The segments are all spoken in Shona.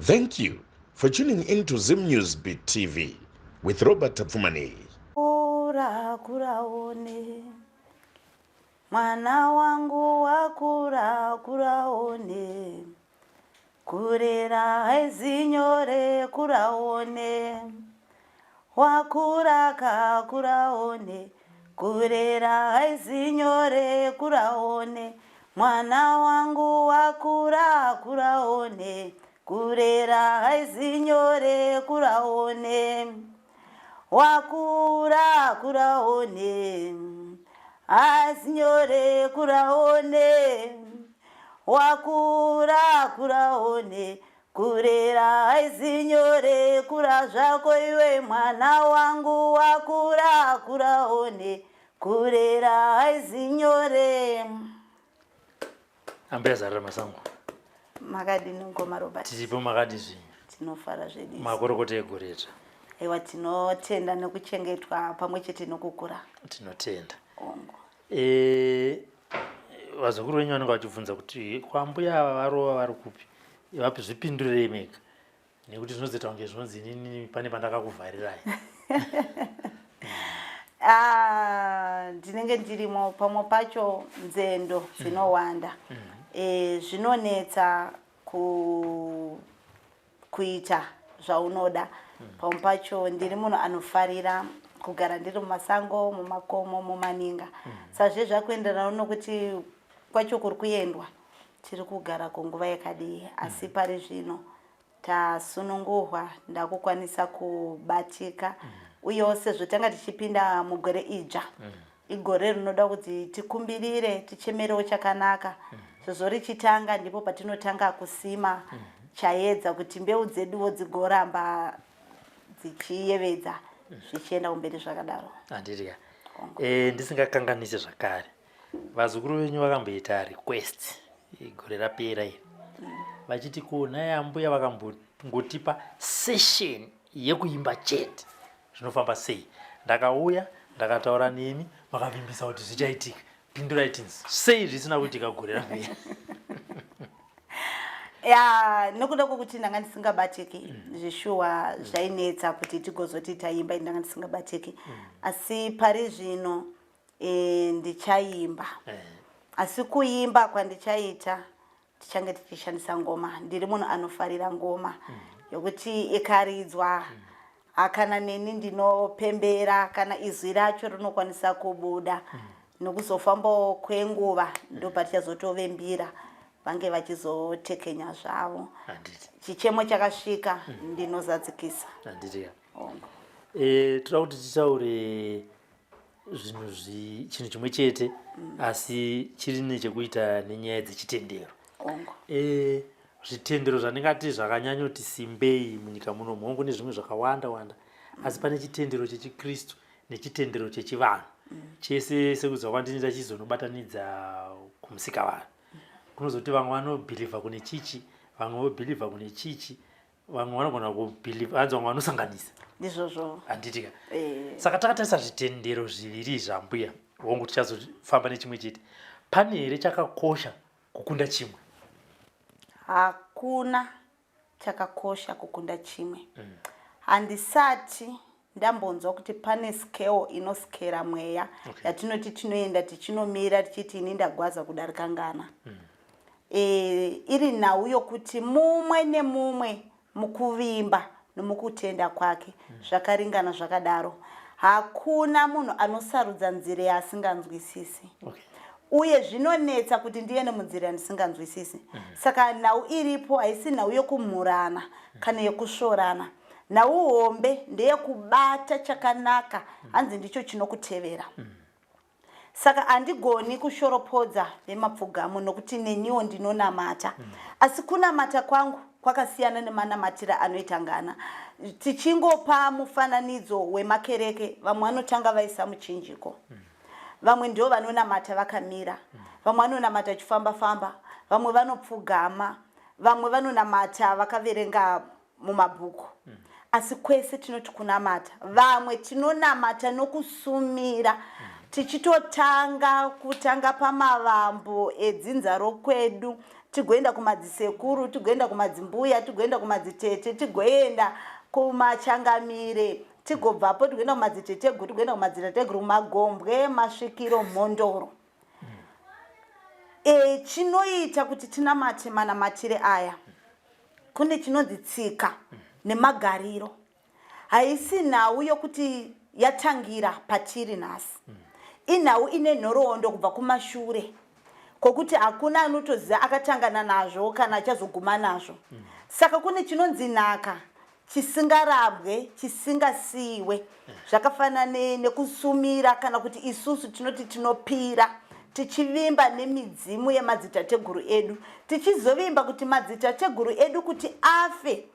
Thank you for tuning into Zim News Beat TV with Robert Tapfumani. Kura kuraone mwana wangu wakura kuraone kurera haizinyore kuraone wakura ka kuraone kurera haizinyore kuraone mwana wangu wakura kuraone kurera haizinyore kuraone wakura kuraone azinyore kuraone wakura kuraone kurera aizinyore kura zvako iwe mwana wangu wakura kuraone kurera aizinyore. Ambezarira masango Makadini ngoma Robert tiripo makadizvi tinofara zvedu makorokota egoreta. Ewa tinotenda nekuchengetwa pamwe chete nokukura Tinotenda. ongo Vazukuru venyu vanenge vachibvunza kuti kwambuya varova vari kupi, vapi zvipindurire mega nekuti zvinozoita kunge zvinonzi inini pane pandakakuvharirai. Ndinenge ndirimo pamwe pacho nzendo dzinowanda zvinonetsa kuita zvaunoda. Pamwe pacho ndiri munhu anofarira kugara ndiri mumasango, mumakomo, mumaninga. Sazvo zvakuenderana nokuti kwacho kuri kuendwa tiri kugara kunguva yakadii, asi pari zvino tasununguhwa ndakukwanisa kubatika. Uyewo sezvo tanga tichipinda mugore idzva, igore rinoda kuti tikumbirire tichemerewo chakanaka. Sezvo richitanga ndipo patinotanga kusima chaedza kuti mbeu dzeduwo dzigoramba dzichiyevedza zvichienda kumberi zvakadaro. Handiriya. Ndisingakanganisi zvakare, vazukuru venyu vakamboita request gore rapera iri vachiti kunai ambuya vakambotipa session yekuimba chete zvinofamba sei. Ndakauya ndakataura nemi vakavimbisa kuti zvichaitika, pindurai tinzi sei zvisina kuitika gore rapera. Nokuda kwokuti ndanga ndisingabatiki zvishuwa zvainetsa kuti tigozoti taimba ndanga ndisingabatiki, asi pari zvino ndichaimba. Asi kuimba kwandichaita tichange tichishandisa ngoma. Ndiri munhu anofarira ngoma yokuti ikaridzwa kana neni ndinopembera kana izwi racho rinokwanisa kubuda nokuzofamba kwenguva ndopatichazotovembira vange vachizotekenya zvavo. Chichemo chakasvika ndinozadzikisa. Toda kuti titaure chinhu chimwe chete asi chiri nechekuita nenyaya dzechitendero. Zvitendero zvandingati zvakanyanyoti simbei munyika muno hongu nezvimwe zvakawanda wanda, asi pane chitendero chechikristu nechitendero chechivanhu. Chese sekuziva kwandinoita chizonobatanidza kumusika vanhu. Kunozoti vamwe vanobhilivha kune chichi, vamwe vobhilivha kune chichi, vamwe vanogona kubhilivha, hanzi vamwe vanosanganisa. Ndizvozvo. Handitika. Saka takatarisa zvitendero zviviri zvambuya, hongu tichazofamba nechimwe chete. Pane here chakakosha kukunda chimwe? Hakuna chakakosha kukunda chimwe. Handisati ndambonzwa kuti pane scale inoskera mweya yatinoti tinoenda tichinomira tichiti ini ndagwaza kudarika ngana. Iri nhau yokuti mumwe nemumwe mukuvimba nomukutenda kwake zvakaringana zvakadaro. Hakuna munhu anosarudza nzira yasinganzwisisi. Uye zvinonetsa kuti ndiende munzira yandisinganzwisisi. Saka nhau iripo haisi nhau yokumhurana kana yokusvorana. Nhau hombe ndeyekubata chakanaka, hanzi ndicho chinokutevera. Saka handigoni kushoropodza vemapfugamu nokuti neniwo ndinonamata. Asi kunamata kwangu kwakasiyana nemanamatira anoita ngana. Tichingopa mufananidzo wemakereke, vamwe vanotanga vaisa muchinjiko. Vamwe ndio vanonamata vakamira, vamwe vanonamata vachifamba famba, vamwe vanopfugama, vamwe vanonamata vakaverenga mumabhuku. Asi kwese tinoti kunamata. Vamwe tinonamata nokusumira. Tichitotanga kutanga pamavambo edzinza rokwedu tigoenda kumadzisekuru, tigoenda kumadzimbuya, tigoenda kumadzitete, tigoenda kumachangamire, tigobvapo tigoenda kumadziteteguru, tigoenda kumadzitateguru, magombwe, masvikiro, mhondoro. Chinoita kuti tinamate manamatire aya kune chinonzi tsika nemagariro. Haisi nhau yokuti yatangira patiri nhasi. Inhau ine nhoroondo kubva kumashure kokuti hakuna anotoziva akatangana nazvo kana achazoguma nazvo. Saka kune chinonzi nhaka chisingarabwe, chisingasiyiwe. Zvakafanana nekusumira kana kuti isusu tinoti tinopira tichivimba nemidzimu yemadzitateguru edu, tichizovimba kuti madzitateguru edu kuti afe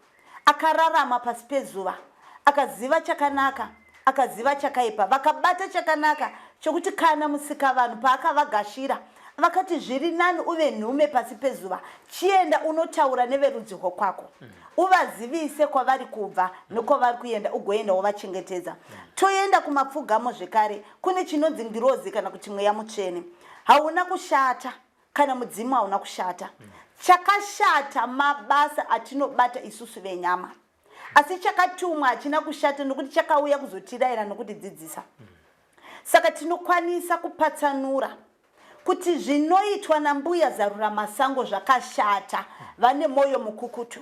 akararama pasi pezuva, akaziva chakanaka, akaziva chakaipa, vakabata chakanaka chokuti kana musikavanhu paakavagashira vakati zviri nani uve nhume pasi pezuva, chienda unotaura neverudzi rwokwako, uvazivise kwavari kubva nekwavari kuenda, ugoenda wovachengetedza. Toenda kumapfugamo zvekare, kune chinonzi ngirozi kana kuti mweya mutsvene. Hauna kushata kana mudzimu hauna kushata. Chakashata mabasa atinobata isusu venyama, asi chakatumwa hachina kushata nokuti chakauya kuzotiraira nokutidzidzisa. Saka tinokwanisa kupatsanura kuti zvinoitwa nambuya Zarura Masango zvakashata, vane moyo mukukutu,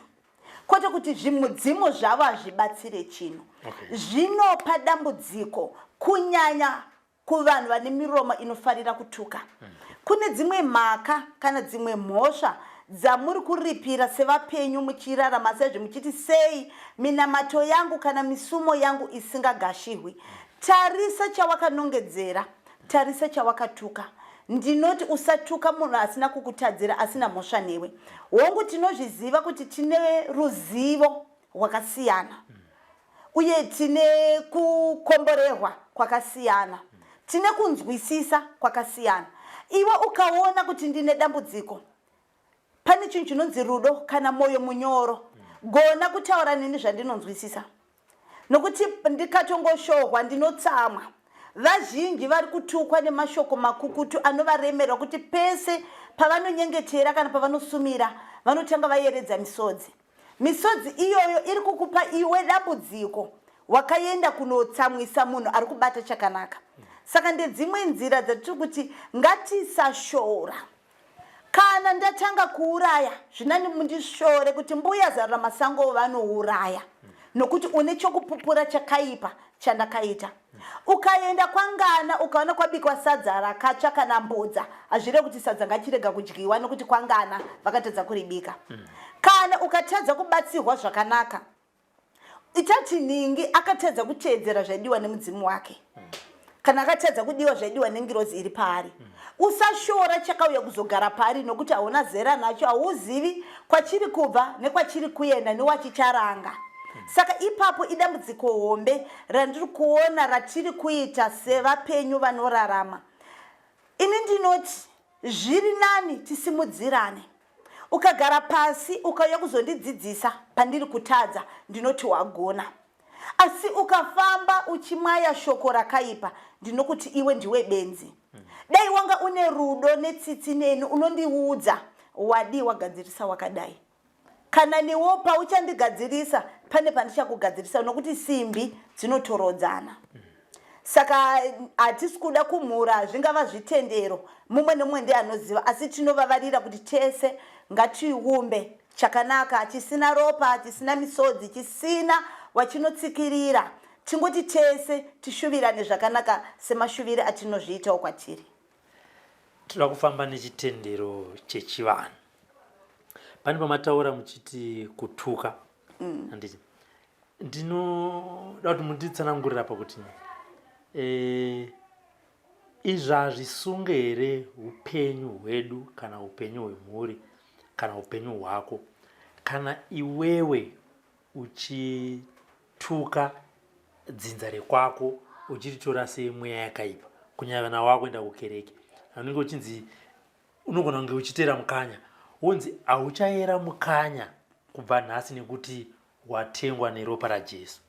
kwete kuti zvimudzimu zvavo hazvibatsire chino. Zvinopa dambudziko kunyanya kuvanhu vane miromo inofarira kutuka. Kune dzimwe mhaka kana dzimwe mhosva dzamuri kuripira sevapenyu muchirarama sezvo muchiti sei minamato yangu kana misumo yangu isingagashirwi. Tarisa chawakanongedzera, tarisa chawakatuka. Ndinoti usatuka munhu asina kukutadzira, asina mhosva newe. Hongu tinozviziva kuti tine ruzivo rwakasiyana uye tine kukomborerwa kwakasiyana, tine kunzwisisa kwakasiyana. Iwe ukaona kuti ndine dambudziko, pane chinhu chinonzi rudo kana moyo munyoro, gona kutaura neni zvandinonzwisisa, nokuti ndikatongoshohwa ndinotsamwa. Vazhinji vari kutukwa nemashoko makukutu anovaremera kuti pese pavanonyengetera kana pavanosumira vanotanga vayeredza misodzi. Misodzi iyoyo iri kukupa iwe dambudziko, wakaenda kunotsamwisa munhu ari kubata chakanaka. Saka ndedzimwe nzira dzatiri kuti ngatisashora. Kana ndatanga kuuraya, zvinani mundishore kuti mbuya Zarura Masango vanouraya, nokuti une chokupupura chakaipa chandakaita. Ukaenda kwangana ukaona kwabikwa sadza rakatsva kana mbudza, hazvire kuti sadza ngachirega kudyiwa nokuti kwangana vakatadza kuribika. Kana ukatadza kubatsirwa zvakanaka, itati ningi akatadza kuteedzera zvaidiwa nemudzimu wake, kana akatadza kudiwa zvaidiwa nengirozi iri paari. Usashora chakauya kuzogara paari nokuti hauna zera nacho, hauzivi kwachiri kubva nekwachiri kuenda newachicharanga. Saka ipapo idambudziko hombe randiri kuona ratiri kuita sevapenyu vanorarama. Ini ndinoti zviri nani tisimudzirane. Ukagara pasi ukauya kuzondidzidzisa pandiri kutadza, ndinoti wagona. Asi ukafamba uchimwaya shoko rakaipa, ndinokuti iwe ndiwe benzi. Dai wanga une rudo netsitsi neni unondiudza, wadi wagadzirisa wakadai. Kana newo pauchandigadzirisa pane pandichakugadzirisa, nokuti simbi dzinotorodzana. Saka hatisi kuda kumhura zvingava zvitendero, mumwe nemumwe ndiye anoziva, asi tinovavarira kuti tese ngatiumbe chakanaka, chisina ropa, chisina misodzi, chisina wachinotsikirira. Tingoti tese tishuvirane zvakanaka semashuvire atinozviitawo kwatiri. Tinoda kufamba nechitendero chechivanhu. Pane pamataura muchiti kutuka. Ndinoda kuti munditsanangurira pakuti izvi hazvisunge here upenyu hwedu kana upenyu hwemhuri kana upenyu hwako kana iwewe uchituka dzinza rekwako uchiritora semweya yakaipa, kunyanya vana wako enda kukereke, unenge uchinzi unogona kunge uchitera mukanya, wonzi hauchayera mukanya kubva nhasi nekuti watengwa neropa raJesu.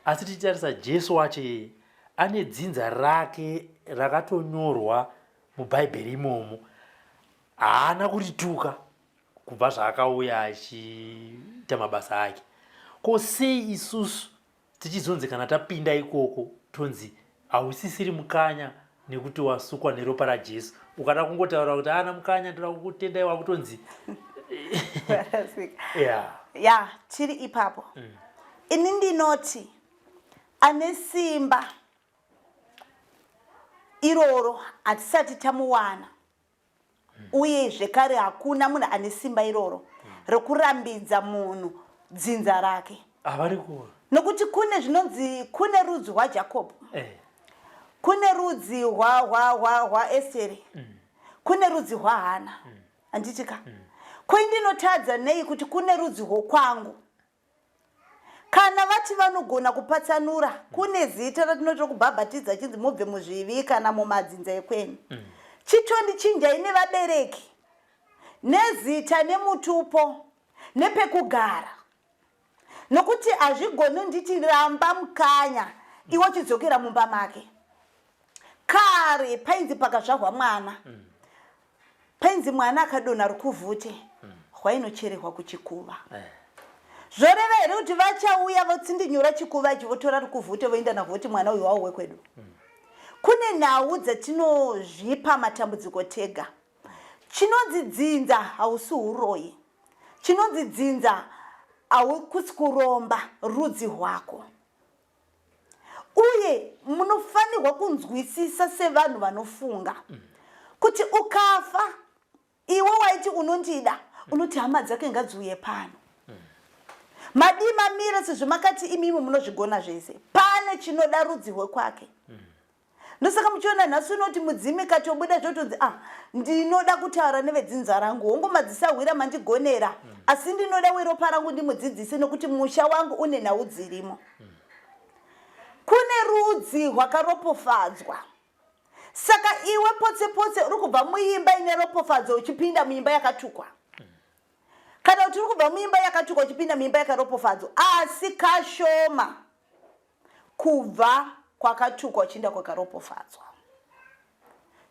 Asi tichitarisa Jesu wacho ane dzinza rake rakatonyorwa mubhaibheri imomo, haana kurituka kubva zvaakauya achiita mabasa ake. Ko sei isusu tichizonzi kana tapinda ikoko tonzi hausisiri mukanya nekuti wasukwa neropa raJesu, ukada kungotaura kuti ana mukanya ndoda kukutendai wakutonzi ya tiri ipapo. Ini ndinoti ane simba iroro hatisati tamuwana, uye zvekare hakuna munhu ane simba iroro rekurambidza munhu dzinza rake. Nokuti kune zvinonzi kune rudzi rwaJakobho, kune rudzi rwaEsteri, kune rudzi rwaHana. Anditika kwendinotadza nei kuti kune rudzi rwokwangu. Kana vati vanogona kupatsanura, kune zita ratinoti kubhabhatidza chinzi mubve muzvivi kana mumadzinza ekwenyu. Chitondichinjai nevabereki, nezita, nemutupo, nepekugara. Nokuti hazvigoni nditi ramba mukanya iwo chidzokera mumba make. Kare painzi pakazvarwa mwana, painzi mwana akadonha rukuvhute, rwainochererwa kuchikuva. Zvoreva here kuti vachauya votsindinyura chikuva ichi votora rukuvhute voenda nahwo kuti mwana uyu wauwe kwedu? Kune nhau dzatinozvipa matambudziko tega. Chinonzidzinza hausi uroyi, chinonzidzinza haukusi kuromba rudzi rwako. Uye munofanirwa kunzwisisa sevanhu vanofunga kuti ukafa iwe waiti unondida, unoti hama dzake ngadziuye pano. Madima mira sezvimakati imimi munozvigona zvese, pane chinoda rudzi rwekwake. Ndosaka muchiona nhasi unoti mudzimi katobuda zvotonzi ndinoda kutaura nevedzinza rangu, hongu madzisahwira mandigonera, asi ndinoda weropa rangu ndimudzidzise nokuti musha wangu une nhau dzirimo. Kune rudzi rwakaropofadzwa. Saka iwe potse uri kubva muimba ine ropofadzo uchipinda muimba yakatukwa. Kana kuti uri kubva muimba yakatukwa uchipinda muimba yakaropofadzwa, asi kashoma kubva kwakatukwa uchienda kwakaropofadzwa.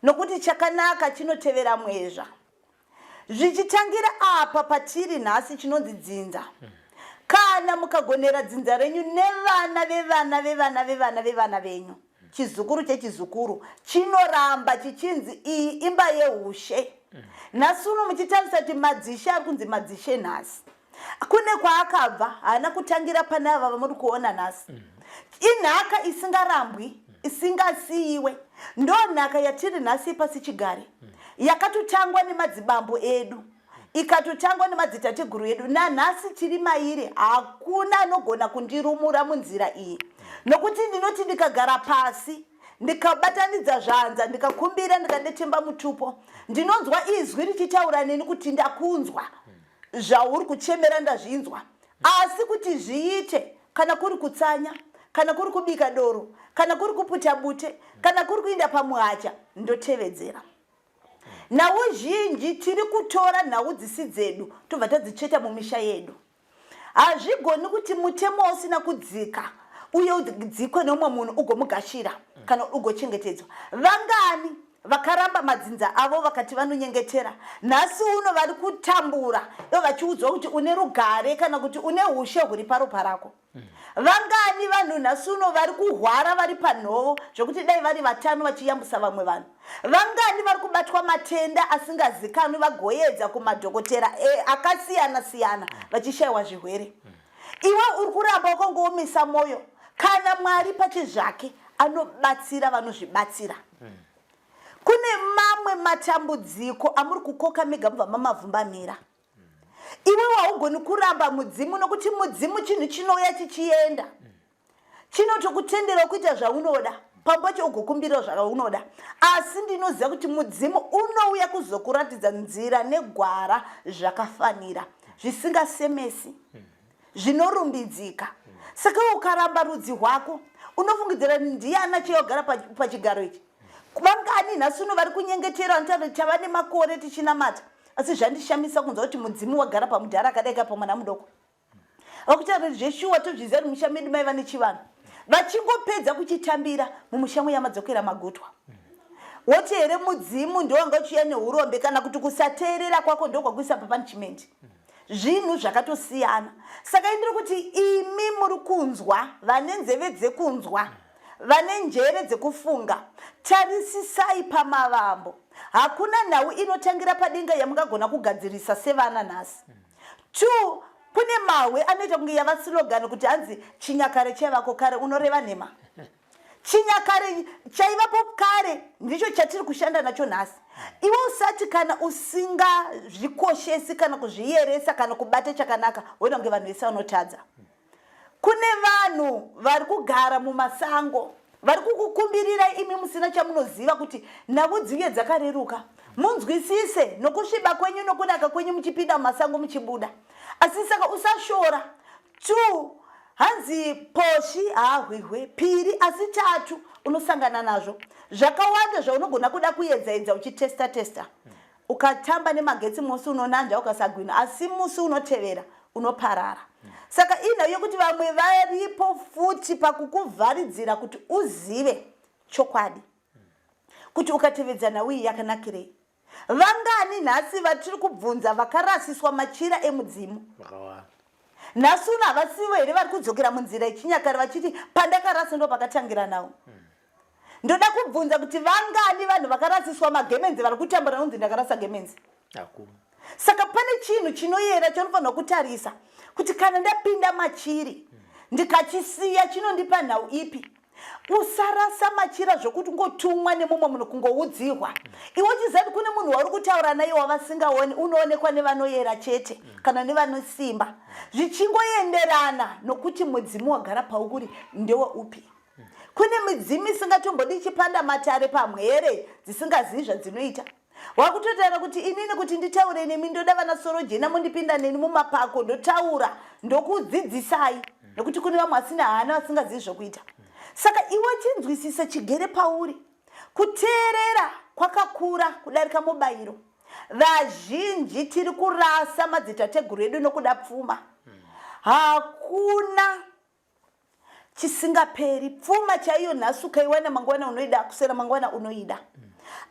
Nokuti chakanaka chinotevera mwezva. Zvichitangira apa patiri nhasi chinonzi dzinza. Kana mukagonera dzinza renyu nevana venyu, chizukuru chechizukuru chinoramba chichinzi iyi imba yeushe. Nhasi uno muchitarisa kuti madzishe ari kunzi madzishe nhasi, kune kwaakabva haana kutangira pane ava vamuri kuona nhasi. Inhaka isingarambwi, isingasiyiwe. Ndo nhaka yatiri nhasi pasi chigare, yakatotangwa nemadzibambo edu, ikatotangwa nemadzitateguru edu. Nanhasi tiri mairi, hakuna anogona kundirumura munzira iyi. Nokuti ndinoti ndikagara pasi, ndikabatanidza zvanza, ndikakumbira, ndikadetemba mutupo, ndinonzwa izwi richitaura neni kuti ndakunzwa, zvauri kuchemera ndazvinzwa. Asi kuti zviite, kana kuri kutsanya, kana kuri kubika doro, kana kuri kuputa bute, kana kuri kuinda pamuhacha, ndotevedzera. Nhau zhinji tiri kutora nhau dzisi dzedu tobva tadzicheta mumisha yedu. Hazvigoni kuti mutemo usina kudzika uye udzikwe nomwe munhu ugomugashira kana ugochengetedzwa. Vangani vakaramba madzinza avo vakati vanonyengetera, nhasi uno vari kutambura ivo vachiudzwa kuti une rugare kana kuti une ushe huri paropa rako. Vangani vanhu nhasi uno vari kuhwara vari panhoo zvokuti dai vari vatano vachiyambusa vamwe vanhu. Vangani vari kubatwa matenda asingazikanwi vagoedza kumadhokotera akasiyana siyana vachishayiwa zvirwere. Iwe uri kuramba wakangoomesa mwoyo, kana Mwari pachezvake anobatsira vanozvibatsira. Kune mamwe matambudziko amuri kukoka mega mubva mamavhumbamira. Iwe haugoni kuramba mudzimu nokuti mudzimu chinhu chinouya chichienda. Chinotokutendera kuita zvaunoda, pambacho ugokumbira zvaunoda. Asi ndinoziva kuti mudzimu unouya kuzokuratidza nzira negwara zvakafanira, zvisingasemesi, zvinorumbidzika. Saka ukaramba rudzi rwako, unofungidzira ndiana cheyogara pachigaro ichi. Vangani nhasi uno vari kunyengetera vanotaura kuti tava nemakore tichinamata, asi zvandishamisa kunzwa kuti mudzimu wagara pamudhara akadaika pamwana mudoko. Vakutaura kuti zveshuwa tozviziva kuti musha medu maiva nechivanhu. Vachingopedza kuchitambira mumusha muya madzokera magutwa. woti here mudzimu ndowanga uchiya neurombe kana kuti kusateerera kwako ndokwakuisa papunishment. Zvinhu zvakatosiyana. Saka indiri kuti imi muri kunzwa, vane nzeve dzekunzwa, vane njere dzekufunga, tarisisai pamavambo. Hakuna nhau inotangira padenga yamungagona kugadzirisa sevana nhasi. 2, kune mahwe anoita kunge yava slogan kuti hanzi chinyakare chaivako kare, unoreva nhema. Chinyakare chaivapo kare ndicho chatiri kushanda nacho nhasi. Iwe usati kana usingazvikoshesi kana kuzviyeresa kana kubata chakanaka, woita kunge vanhu vese vanotadza. Kune vanhu vari kugara mumasango, vari kukukumbirira imi musina chamunoziva kuti nhau dzinge dzakareruka. Munzwisise nokusviba kwenyu nokunaka kwenyu muchipinda mumasango muchibuda. Asi saka usashora. 2, hanzi poshi hahwihwe. 2, asi 3 unosangana nazvo. Zvakawanda zvaunogona kuda kuedza uchitesta. Ukatamba nemagetsi musi unonanja ukasagwina, asi musi unotevera unoparara. Saka inayo kuti vamwe varipo futi pakukuvharidzira kuti uzive chokwadi. Kuti ukatevedza nhau iyi yakanakirei. Vangani nhasi vatiri kubvunza vakarasiswa machira emudzimu. Nhasi uno havasivo here vari kudzokera munzira yechinyakare vachiti pandakarasa ndo pakatangira nhau. Ndoda kubvunza kuti vangani vanhu vakarasiswa magemenzi vari kutambura nonzi ndakarasa gemenzi. Saka pane chinhu chinoyera chanofanirwa kutarisa kuti kana ndapinda machiri ndikachisiya chinondipa nhau ipi. Usarasa machira zvokuti ngotumwa nemumwe munhu kungoudzihwa. Iwe chiziva kune munhu wauri kutaura naye wavasingaoni, unoonekwa nevanoyera chete kana nevanosimba. Zvichingoenderana nokuti mudzimu wagara pauri ndewe upi. Kune midzimu isingatombodi ichipanda matare pamwere dzisingazivi zvadzinoita. Wakutotaura kuti inini kuti nditaure nemi ndoda vana soro jena mundipinda neni mumapako ndotaura ndokudzidzisai nokuti kune vamwe asina hana vasingazivi zvokuita. Saka iwe chinzwisisa chigere pauri. Kuteerera kwakakura kudarika mubayiro. Vazhinji tiri kurasa madzitateguru edu nokuda pfuma. Hakuna chisingaperi. Pfuma chaiyo nhasi ukaiwana mangwana unoida, kusera mangwana unoida.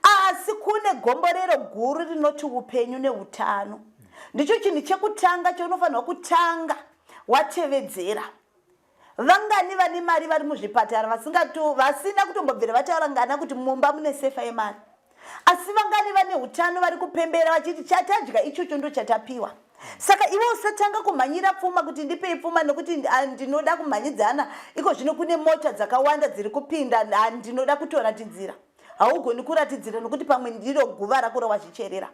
Asi kune gomborero guru rinoti upenyu neutano. Ndicho chinhu chekutanga chaunofanirwa kutanga watevedzera. Vangani vane mari vari muzvipatara vasina kutombobvira vataura ngana kuti mumba mune sefa yemari. Asi vangani vane utano vari kupembera vachiti chatadya ichocho ndo chatapiwa. Saka iwe usatanga kumhanyira pfuma kuti ndipei pfuma nokuti ndinoda kumhanyidzana. Iko zvino kune mota dzakawanda dziri kupinda ndinoda kutoratidzira. Haugoni kuratidzira nokuti pamwe ndiro guva rako rawazvicherera.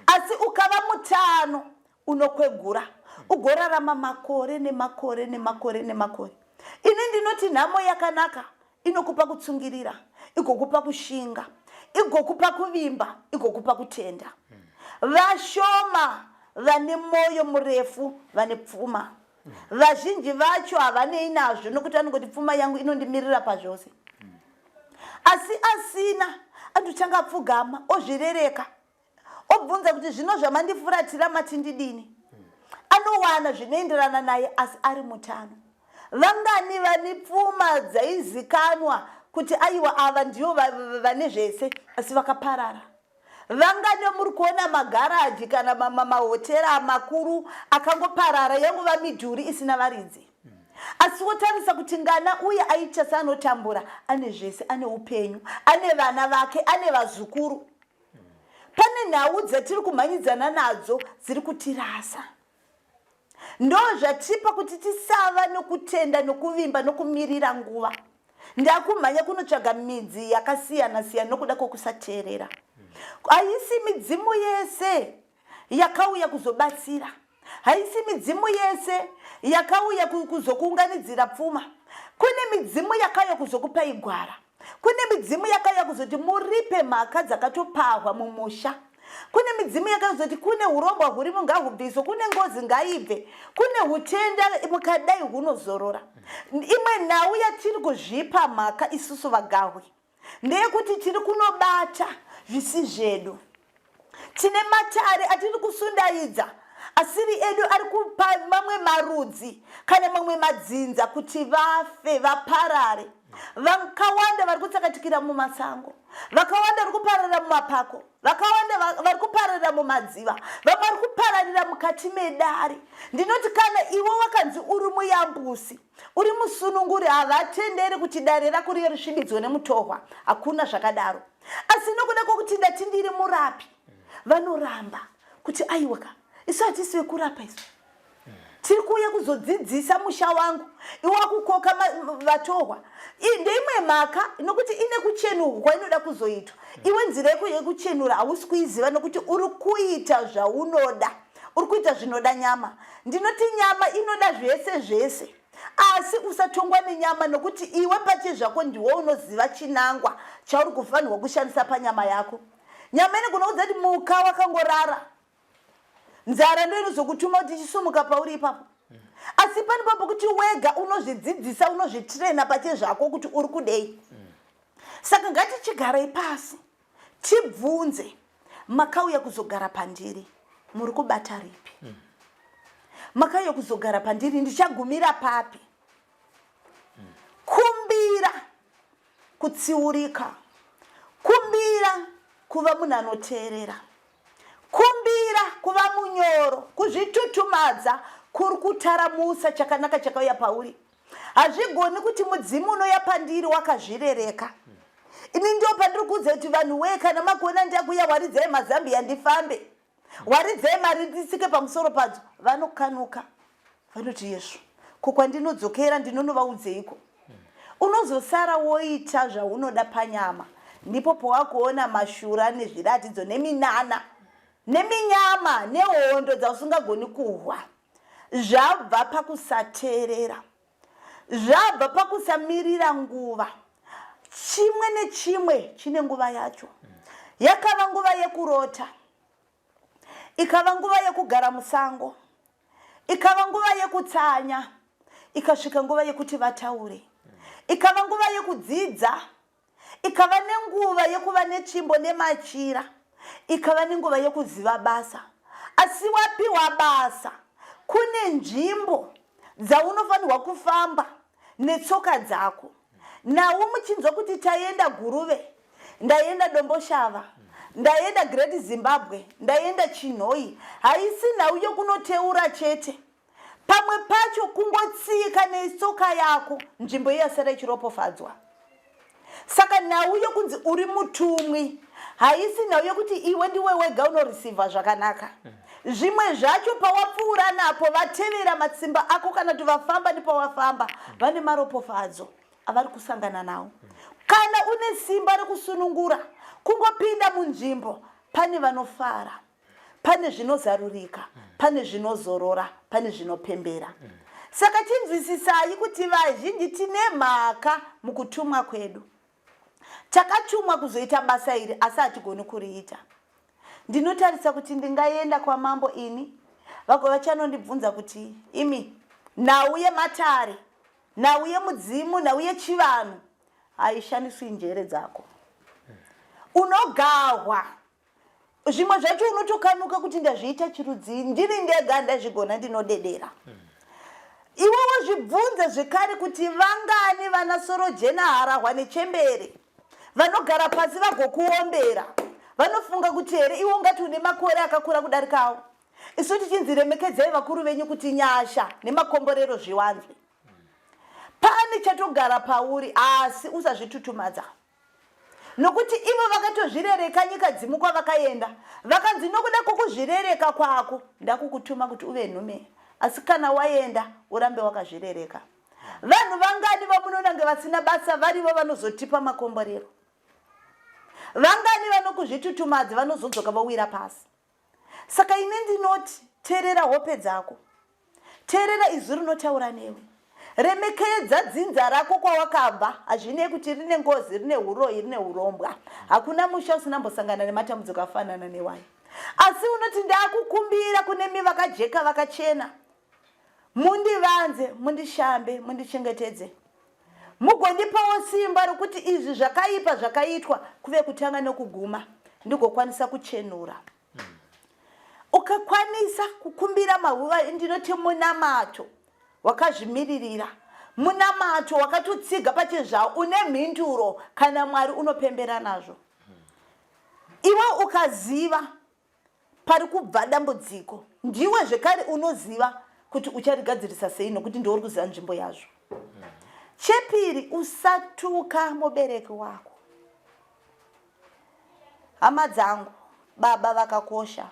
Asi ukava mutano unokwegura. Ugorarama makore nemakore nemakore nemakore. Ini ndinoti nhamo yakanaka inokupa kutsungirira, igokupa kushinga, igokupa kuvimba, igokupa kutenda. Vashoma vane moyo murefu vane pfuma. Vazhinji vacho havanei nazvo nokuti anongoti pfuma yangu inondimirira pazvose. Asi asina andotanga apfugama ozvirereka. Obvunza kuti zvino zvamandifuratira mati ndidini. Anowana zvinoenderana naye asi ari mutano. Vangani vane pfuma dzaizikanwa kuti aiwa ava ndiyo vane zvese asi vakaparara. Vangani muri kuona magaraji kana mahotera makuru akangoparara yanguva midhuri isina varidzi. Asi wotarisa kuti ngana uye aita seanotambura ane zvese, ane upenyu, ane vana vake, ane vazukuru. Pane nhau dzatiri kumhanyidzana nadzo dziri kutirasa. Ndo zvatipa kuti tisava nokutenda nokuvimba nokumirira nguva. Ndakumhanya kunotsvaga midzi yakasiyana siyana nokuda kwokusateerera. Haisi midzimu yese yakauya kuzobatsira. Haisi midzimu yese yakauya kuzokuunganidzira pfuma. Kune midzimu yakauya kuzokupa igwara. Kune midzimu yakauya kuzoti muripe mhaka dzakatopahwa mumusha. Kune midzimu yakazoti kune urongwa hurimo ngahubviswe, kune ngozi ngaibve, kune hutenda mukadai hunozorora. Imwe nhau yatiri kuzvipa mhaka isusu vagahwe ndeyekuti tiri kunobata zvisi zvedu. Tine matare atiri kusundaidza asiri edu ari kupa mamwe marudzi kana mamwe madzinza kuti vafe vaparare. vakawanda vari kutsakatikira mumasango, vakawanda vari kupararira mumapako, vakawanda vari kupararira mumadziva, vamwe vari kupararira mukati medare. Ndinoti kana iwe wakanzi uri muyambusi, uri musununguri, havatenderi kuti dare rako riye risvibidzwe nemutohwa, hakuna zvakadaro. Asi nokuda kwokuti ndati ndiri murapi, vanoramba kuti aiwaka isu hatisi vekurapa isu, tiri kuuya kuzodzidzisa musha wangu, iwe wakukoka vatohwa. Ndeimwe mhaka nokuti ine kuchenurwa inoda kuzoitwa. Iwe nzira yako yekuchenura hausi kuiziva nokuti uri kuita zvaunoda, uri kuita zvinoda nyama. Ndinoti nyama inoda zvese zvese, asi usatongwa nenyama nokuti iwe pache zvako ndiwo unoziva chinangwa chauri kufanirwa kushandisa panyama yako. Nyama inogona kudza kuti muka wakangorara, nzara ndo inozokutuma kuti chisumuka pauri ipapo. Asi pani papo kuti wega unozvidzidzisa, unozvitrena pache zvako kuti uri kudei. Saka ngatichigara pasi tibvunze, makauya kuzogara pandiri, muri kubata ripi? Makauya kuzogara pandiri, ndichagumira papi? Kumbira kutsiurika, kumbira kuva munhu anoteerera, kumbira kuva munyoro, kuzvitutumadza kuri kutaramusa chakanaka chakauya pauri. Hazvigoni kuti mudzimu unoya pandiri wakazvirereka. Ini ndio pandiri kuudza kuti vanhu wee, kana makuona ndakuya waridzai mazambiya ndifambe, waridzai mari ndisike pamusoro padzo, vanokanuka. Vanoti Yesu, kukwandinodzokera ndinonovaudzeiko? Unozosara woita zvaunoda panyama, ndipo pawakuona mashura nezviratidzo neminana neminyama nehondo dzausingagoni kuhwa. Zvabva pakusateerera, zvabva pakusamirira nguva. Chimwe nechimwe chine nguva yacho. Yakava nguva yekurota, ikava nguva yekugara musango, ikava nguva yekutsanya, ikasvika nguva yekuti vataure, ikava nguva yekudzidza, ikava nenguva yekuva netsvimbo nemachira, ikava nenguva yekuziva basa. Asi wapiwa basa, kune nzvimbo dzaunofanirwa kufamba netsoka dzako. Nawo muchinzwa kuti taenda Guruve, ndaenda Domboshava, ndaenda Great Zimbabwe, ndaenda Chinhoi, haisi nhau yokunoteura chete. Pamwe pacho kungotsika netsoka yako, nzvimbo yasara ichiropofadzwa. Saka nhau yokunzi uri mutumwi, haisi nhau yokuti iwe ndiwe wega unoreceiva zvakanaka. Zvimwe zvacho pawapfuura napo vatevera matsimba ako kana kuti vafamba nepawafamba, vane maropofadzo avari kusangana nawo. Kana une simba rekusunungura, kungopinda munzvimbo, pane vanofara, pane zvinozarurika, pane zvinozorora, pane zvinopembera. Saka tinzwisisai kuti vazhinji tine mhaka mukutumwa kwedu. Takatumwa kuzoita basa iri asi hatigoni kuriita. Ndinotarisa kuti ndingaenda kwa mambo ini, vako vachanondibvunza kuti imi nhau yematare, nhau yemudzimu, nhau yechivanhu haishandiswi njere dzako. Unogahwa. Zvimwe zvacho unotokanuka kuti ndazviita chirudzi, ndiri ndega ndazvigona ndinodedera. Iwe wazvibvunza zvekare kuti vangani vana soro jena harahwa nechembere, vanogara pasi vagokuombera, vanofunga kuti here iwe ungati une makore akakura kudarikawo. Isu tichinzi remekedzai vakuru venyu kuti nyasha nemakomborero zviwanzwe. Pane chatogara pauri asi usazvitutumadza. Nokuti ivo vakatozvirereka nyika dzimu kwavakaenda, vakanzi nokuda kwokuzvirereka kwako ndakukutuma kuti uve nhume. Asi kana waenda urambe wakazvirereka. Vanhu vangani vamunonange vasina basa varivo vanozotipa makomborero. Vangani vanokuzvitutumadza vanozodzoka vawira pasi. Saka ine ndinoti teerera hope dzako, teerera izwi rinotaura newe, remekedza dzinza rako kwawakabva. Hazvinei kuti rine ngozi, rine uroyi, rine urombwa, hakuna musha usinambosangana nematambudziko akafanana newayo. Asi unoti ndakukumbira kunemi vakajeka vakachena, mundivanze, mundishambe, mundichengetedze, mugondipawo simba rokuti izvi zvakaipa zvakaitwa kuve kutanga nokuguma ndigokwanisa kuchenura. Ukakwanisa kukumbira mahuva, ndinoti munamato wakazvimiririra, munamato wakatotsiga pachezvao une mhinduro kana Mwari unopembera nazvo. Iwe ukaziva pari kubva dambudziko, ndiwe zvekare unoziva kuti ucharigadzirisa sei nokuti ndiwe uri kuziva nzvimbo yazvo. Chepiri, usatuka mubereki wako. Hama dzangu, baba vakakosha,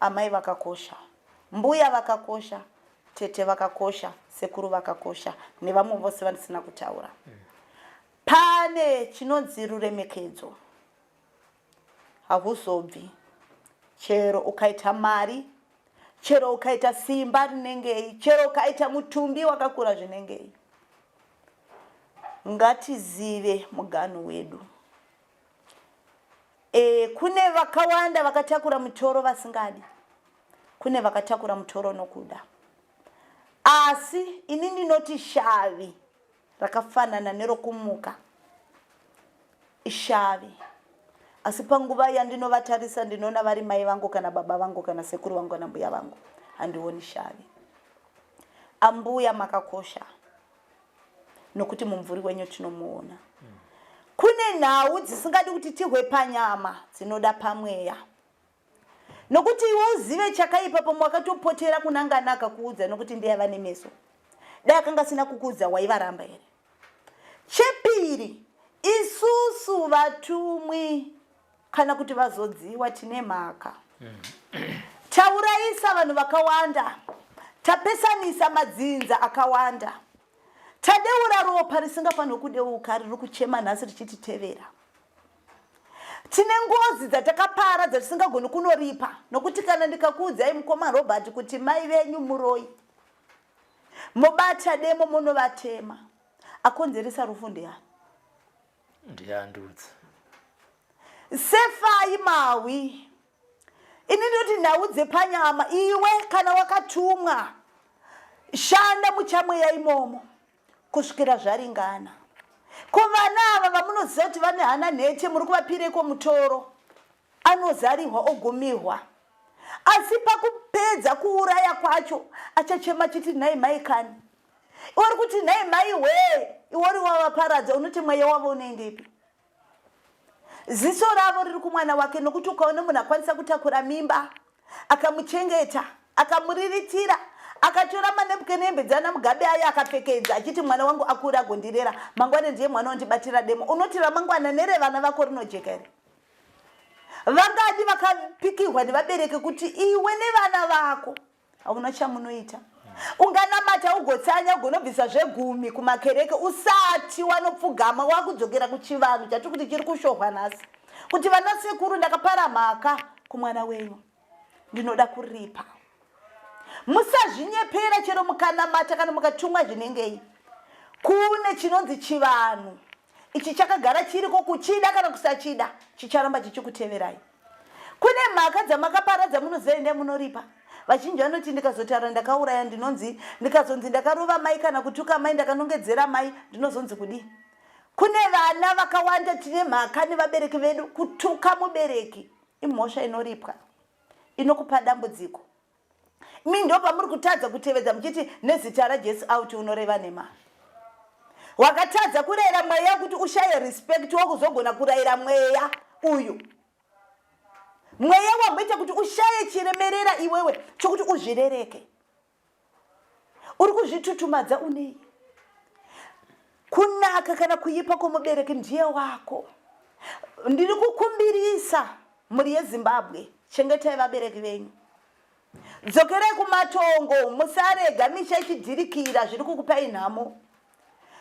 amai vakakosha, mbuya vakakosha, tete vakakosha, sekuru vakakosha, nevamwe vose vandisina kutaura. Pane chinonzi ruremekedzo. Hauzobvi. Chero ukaita mari, chero ukaita simba rinengei, chero ukaita mutumbi wakakura zvinengei. Ngatizive mugano wedu. Kune vakawanda vakatakura mutoro vasingadi. Kune vakatakura mutoro nokuda. Asi ini ndinoti shavi rakafanana nerokumuka. Ishavi. Asi panguva yandinovatarisa ndinoona vari mai vangu kana baba vangu kana sekuru vangu kana mbuya vangu. Handioni shavi. Ambuya makakosha. Nokuti mumvuri wenyu tinomuona. Kune nhau dzisingadi kuti tihwe panyama, dzinoda pamweya. Nokuti iwe uzive chakaipa pamwakatopotera kunangana akakuudza nokuti ndiye ava nemeso. Dai akanga sina kukuudza waivaramba here. Chepiri, isusu vatumwi kana kuti vazodziwa tine mhaka. Tauraisa vanhu vakawanda. Tapesanisa madzinza akawanda. Tadeura ropa risingafanirwi kudeuka riri kuchema nhasi richititevera. Tine ngozi dzatakapara dzatisingagoni kunoripa nokuti kana ndikakuudzai mukoma Robert kuti mai venyu muroi, mubata demo munovatema, akonzeresa rufu ndiani? Ndiandudzi. Sefai mawi. Ini ndoti nhau dzepanyama, iwe kana wakatumwa shanda muchamweya imomo kusvikira zvaringana. Kuvana ava vamunoziva kuti vane hana nhete muri kuvapireko mutoro, anozarirwa ogumirwa. Asi pakupedza kuuraya kwacho achachema chiti nhai mai kani. Uri kuti nhai mai we, iwori wavaparadza, unoti mweya wavo unoendepi? Ziso ravo riri kumwana wake nokuti ukaona munhu akwanisa kutakura mimba, akamuchengeta, akamuriritira, akatora manepukeni embedzana mugabe ayo akapfekedza achiti mwana wangu akura agondirera, mangwana ndiye mwana wandibatira demo. Unoti ramangwana nerevana vako rinojeka here? Vangadi vakapikirwa nevabereki kuti iwe nevana vako hauna chamunoita. Unganamata ugotsanya ugonobvisa zvegumi kumakereke usati wanopfugama wakudzokera kuchivanhu chati kuti chiri kushohwa nhasi. Kuti vana sekuru ndakapara mhaka kumwana wenyu, ndinoda kuripa. Musazvinyepera chero mukanamata kana mukatumwa zvinengei. Kune chinonzi chivanhu. Ichi chakagara chiriko kuchida kana kusachida, chicharamba chichikuteverai. Kune mhaka dzamakaparadza munozoenda munoripa. Vazhinji vanoti ndikazotaura ndakauraya ndikazonzi ndakarova mai kana kutuka mai ndakanongedzera mai ndinozonzi kudi. Kune vana vakawanda tine mhaka nevabereki vedu. Kutuka mubereki imhosva inoripwa, inokupa dambudziko. Ndo pamuri kutadza kutevedza muchiti nezita raJesu auti unoreva nema. Wakatadza kurayira mweya kuti ushaye respect wakuzogona kurayira mweya uyu. Mweya wamboita kuti ushaye chiremerera iwewe chokuti uzvirereke. Uri kuzvitutumadza unei. Kunaka kana kuipa kwomubereki ndiye wako. Ndiri kukumbirisa muri yeZimbabwe, chengetai vabereki venyu. Dzokerai kumatongo, musarega misha ichidzirikira zviri kukupai nhamo.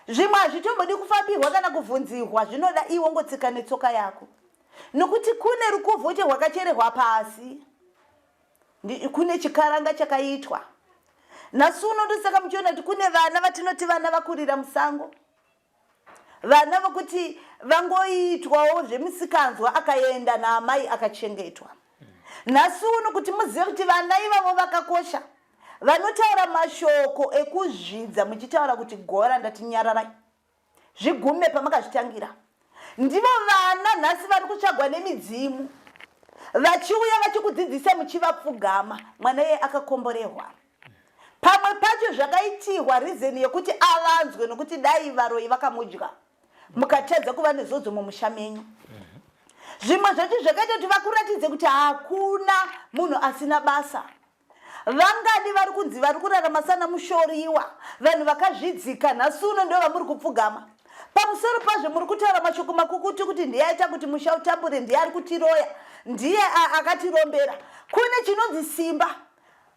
Zvimwe hazvitombodi kufambirwa kana kuvhunzirwa, zvinoda iwe ngotsika netsoka yako. Nokuti kune rukuvhuti rwakachererwa pasi. Kune chikaranga chakaitwa. Nhasi uno ndosaka muchiona kuti kune vana vatinoti vana vakurira musango. Vana vokuti vangoitwawo zvemisikanzwa akaenda naamai akachengetwa. Nhasi uno kuti muzive kuti vana ivavo vakakosha. Vanotaura mashoko ekuzvidza muchitaura kuti gora ndatinyararai. Zvigume pamakazvitangira. Ndivo vana nhasi vari kutsvagwa nemidzimu. Vachiuya vachikudzidzisa muchivapfugama, mwana iye akakomborehwa. pamwe pacho zvakaitirwa reason yekuti avanzwe nokuti dai varoi vakamudya mukatedza kuva nezodzo mumusha menyu. Zvimwe zvacho zvakaita kuti vakuratidze kuti hakuna munhu asina basa. Vangani vari kunzi vari kurarama sana mushoriwa, vanhu vakazvidzika, nhasi uno ndo vamuri kupfugama. Pamusoro pazvo muri kutaura mashoko makukutu kuti ndiye aita kuti musha utambure, ndiye ari kutiroya, ndiye akatirombera. Kune chinonzi simba,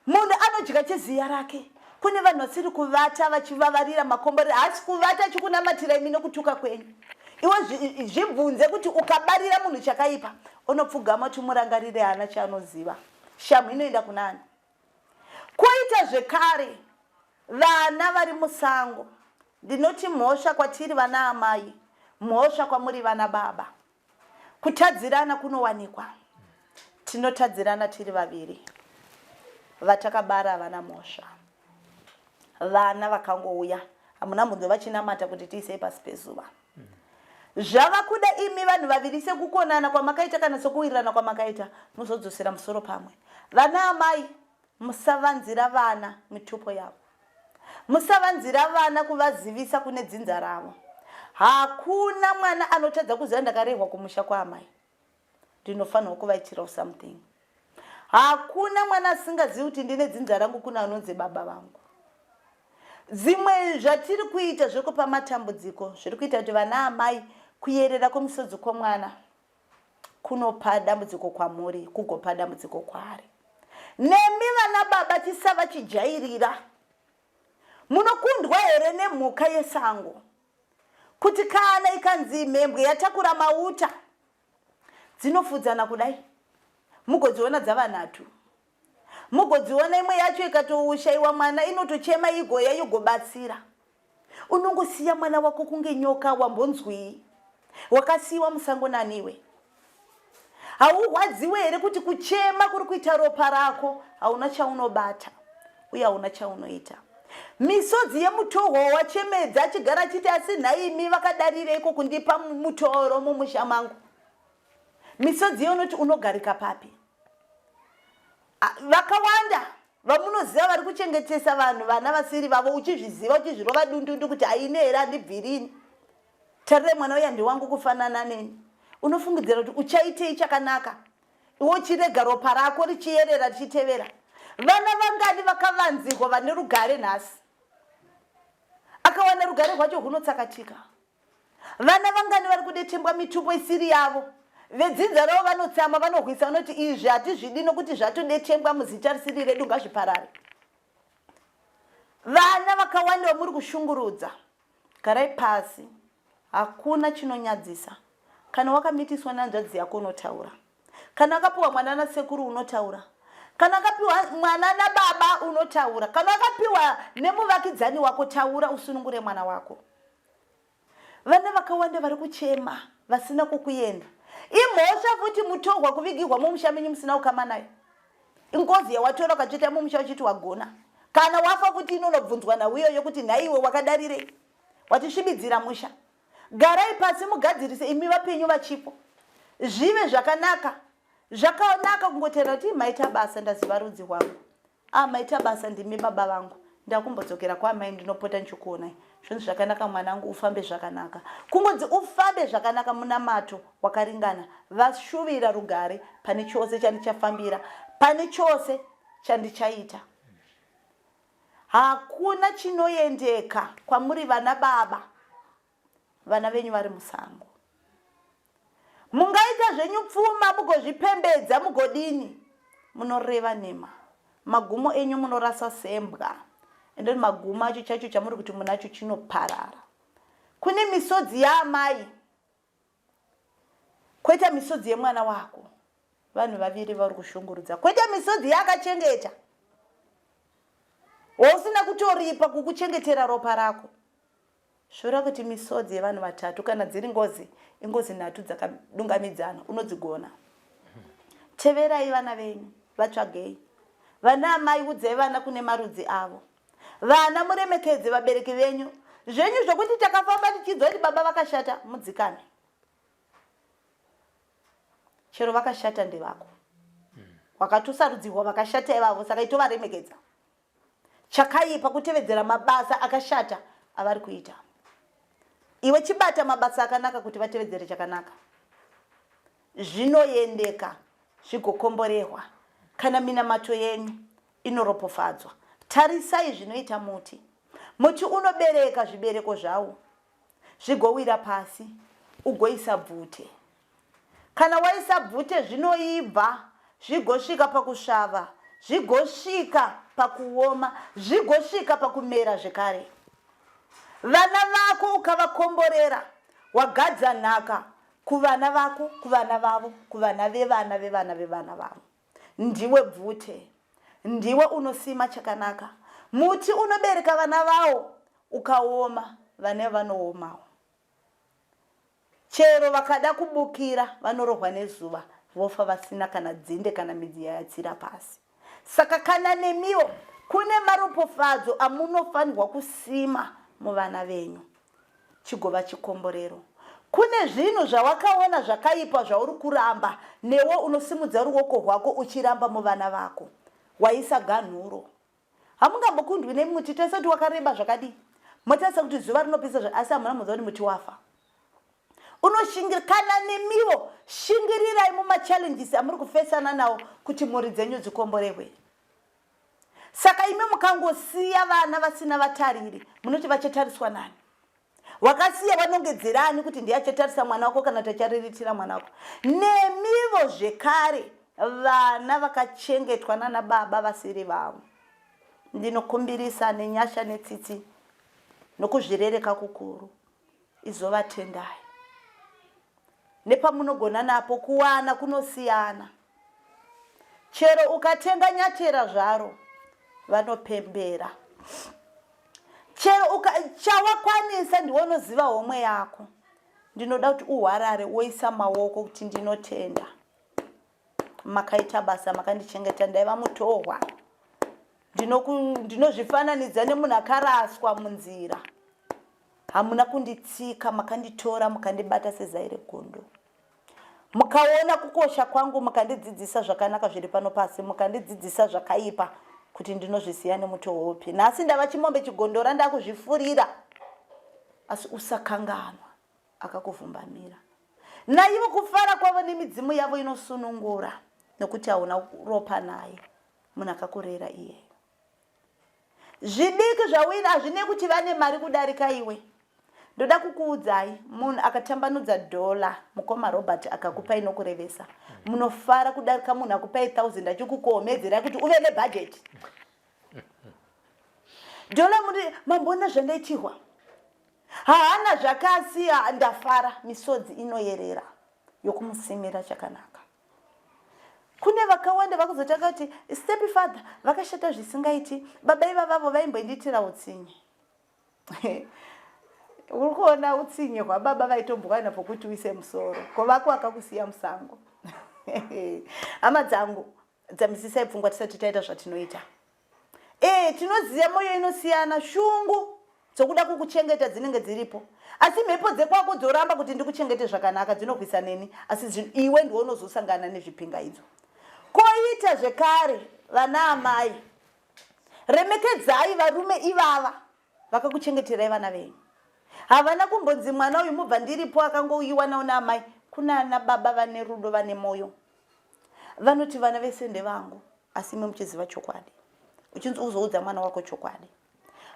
munhu anodya cheziya rake. Kune vanhu vasiri kuvata vachivavarira makombore, hasi kuvata achikunamatira imi nokutuka kwenyu. Iwe zvibvunze kuti ukabarira munhu chakaipa, unopfugama kuti murangarire hana chaanoziva. Shamu inoenda kunani. Koita zvekare vana vari musango. Ndinoti mhosva kwatiri vana amai, mhosva kwamuri vana baba. Kutadzirana kunowanikwa. Tinotadzirana tiri vaviri. Vatakabara vana mhosva. Vana vakangouya. Hamuna munhu vachinamata kuti tiise pasi pezuva. Zvava kuda imi vanhu vaviri sekukonana kwamakaita kana sokuwirirana kwamakaita, muzodzosera musoro pamwe. Vana amai, musavanzira vana mitupo yavo. Musavanzira vana kuvazivisa kune dzinza ravo. Hakuna mwana anotadza kuziva ndakarehwa kumusha kwaamai. Ndinofanirwa kuvaitirawo something. Hakuna mwana asingazivi kuti ndine dzinza rangu kuna anonzi baba vangu. Zimwe zvatiri kuita zvekupa matambudziko zviri kuita kuti vana amai kuyerera kwemisodzi kwomwana kunopa dambudziko kwamuri, kugopa dambudziko kwaari. Nemi vana baba tisava chijairira. Munokundwa here nemhuka yesango kuti kana ikanzi mhembwe yatakura mauta dzinofudzana kudai, mugodziona dzavanhatu. Mugodziona imwe yacho ikatoshayiwa mwana inotochema igoya yogobatsira. Unongosiya mwana wako kunge nyoka wambonzwi, wakasiyiwa musango naniwe. Hauwadziwe here kuti kuchema kuri kuita ropa rako, hauna chaunobata uye hauna chaunoita. Misodzi yemutohwa wachemedza achigara achiti asi nhaimi vakadarireiko kundipa mutoro mumusha mangu. Misodzi yonoti unogarika papi. Vakawanda vamunoziva vari kuchengetesa vanhu vana vasiri vavo, uchizviziva uchizvirova dundundu kuti haine here handibvirini. Tarire mwana uya ndiwangu kufanana neni. Unofungidzira kuti uchaitei chakanaka. Iwe uchirega ropa rako richiyerera richitevera. Vana vangani vakavanzirwa vane rugare nhasi. Akawana rugare rwacho hunotsakatika. Vana vangani vari kudetembwa mitupo isiri yavo. Vedzinza ravo vanotsama vanorwisa vanoti izvi hatizvidi nokuti zvatodetembwa muzita risiri redu ngazviparare. Vana vakawanda vamuri kushungurudza. Garai pasi. Hakuna chinonyadzisa. Kana wakamitiswa nanzvadzi yako unotaura. Kana wakapiwa mwana nasekuru unotaura. Kana wakapiwa mwana nababa unotaura. Kana wakapiwa nemuvakidzani wako taura usunungure mwana wako. Vana vakawanda vari kuchema vasina kukuyenda. Imhosva futi mutohwa kuvigirwa mumusha menyu musina ukama nayo. Ingozi yawatora ukachita mumusha uchiti wagona. Kana wafa futi inonobvunzwa nauyo yokuti nhaiwe wakadarirei. Watisvibidzira musha. Garai pasi mugadzirise imi vapenyu vachipo. Zvive zvakanaka. Zvakanaka kungotera kuti maita basa ndaziva rudzi rwangu. Maita basa ndimi baba vangu. Ndakumbodzokera kwaamai ndinopota ndichikuonai. Zvinhu zvakanaka mwanangu ufambe zvakanaka. Kungodzi ufambe zvakanaka munamato wakaringana. Vashuvira rugare pane chose chandichafambira, pane chose chandichaita. Hakuna chinoendeka kwamuri vana baba. Vana venyu vari musango. Mungaita zvenyu pfuma mugozvipembedza mugodini. Munoreva nema. Magumo enyu munorasa sembwa. Ende magumo acho chacho chamuri kuti munacho chinoparara. Kune misodzi yaamai. Kweta misodzi yemwana wako. Vanhu vaviri vari kushungurudza. Kweta misodzi yakachengeta. Usina kutoripa kukuchengetera ropa rako. Shura kuti misodzi yevanhu vatatu kana dziri ngozi, ingozi nhatu dzakadungamidzana unodzigona. Teverai vana venyu, vatsvagei. Vana amai udzai vana kune marudzi avo. Vana muremekedze vabereki venyu. Zvenyu zvokuti takafamba tichidzwa kuti baba vakashata, mudzikane. Chero vakashata ndevako. Wakatosarudzirwa vakashata ivavo, saka itovaremekedza. chakaipa, kutevedzera mabasa akashata avari kuita. Iwe chibata mabasa akanaka kuti vatevedzere chakanaka. Zvinoendeka zvigokomborehwa kana minamato yenyu inoropofadzwa. Tarisai zvinoita muti. Muti unobereka zvibereko zvawo zvigowira pasi ugoisa bvute. Kana waisa bvute zvinoibva zvigosvika pakusvava, zvigosvika pakuoma, zvigosvika pakumera zvekare. Vana vako ukavakomborera, wagadza nhaka kuvana vako, kuvana vavo, kuvana vevana vevana vevana vavo. Ndiwe bvute, ndiwe unosima chakanaka. Muti unobereka vana vavo, ukaoma vane vanoomawo. Chero vakada kubukira vanorohwa nezuva, vofa vasina kana dzinde kana midzi yatsira pasi. Saka kana nemiwo kune maropofadzo amunofanirwa kusima muvana venyu, chigova chikomborero. Kune zvinhu zvawakaona zvakaipa zvauri kuramba, newo unosimudza ruoko rwako uchiramba muvana vako. Waisa ganhuro. Hamungambokundwi nemuti tesati wakareba zvakadi. Motasa kuti zuva rinopisa asi hamuna muziva kuti muti wafa. Unoshingira kana nemiwo, shingirirai mumachallenges amuri kufesana nawo kuti mhuri dzenyu dzikomborehwe. Saka ime mukangosiya vana vasina vatariri, munoti vachatariswa nani? Wakasiya vanongedzerani kuti ndiyachatarisa mwana wako kana tachariritira mwana wako. Nemiwo zvekare vana vakachengetwa nana baba vasiri vavo. Ndinokumbirisa nenyasha netsitsi nokuzvirereka kukuru, izovatendai. Nepamunogona napo kuwana kunosiyana. Chero ukatenga nyatera zvaro vanopembera. Chero chawakwanisa ndiwonoziva homwe yako. Ndinoda kuti uhwarare woisa maoko kuti ndinotenda. Makaita basa makandichengeta ndaiva mutohwa. Ndinozvifananidza nemunhu akaraswa munzira. Hamuna kunditsika, makanditora mukandibata sezai regondo. Mukaona kukosha kwangu mukandidzidzisa zvakanaka zviri pano pasi, mukandidzidzisa zvakaipa kuti ndinozvisiya nemutohwa upi. Nhasi ndava chimombe chigondora ndakuzvifurira. Asi usakanganwa akakuvhumbamira. Naivo kufara kwavo nemidzimu yavo inosunungura nokuti hauna ropa naye munhu akakurera iye. Zvidiki zvawina hazvine kuti vane mari kudarika iwe. Ndoda kukuudzai, munhu akatambanudza dola, mukoma Robert akakupa inokurevesa. Munofara kudarika munhu akupai 1000 achikukohomedzera kuti uve nebudget. Dola muri mambona zvandaitirwa. Haana zvakasiya ndafara, misodzi inoyerera yokumusimira chakanaka. Kune vakawanda vakuzotaka kuti step father vakashata zvisingaiti, baba ivavo vaimboinditira utsinye. Urikuona utsinye hwababa vaitombwana pokuti uise musoro. Kovako akakusiya musango. Hama dzangu dzamisisai pfungwa tisati taita zvatinoita. Tinoziya moyo inosiyana, shungu dzokuda kukuchengeta dzinenge dziripo. Asi mhepo dzekwako dzoramba kuti ndikuchengete zvakanaka dzinobvisa neni, asi iwe ndiwe unozosangana nezvipingaidzo. Koita zvekare vana amai, remekedzai varume ivava vakakuchengeterai vana venyu. Havana kumbonzi mwana uyu mubva ndiripo akangouyiwa nawo naamai. Kuna ana baba vane rudo vane moyo. Vanoti vana vese ndevangu, asi imi muchiziva chokwadi. Uchinzi uzoudza mwana wako chokwadi.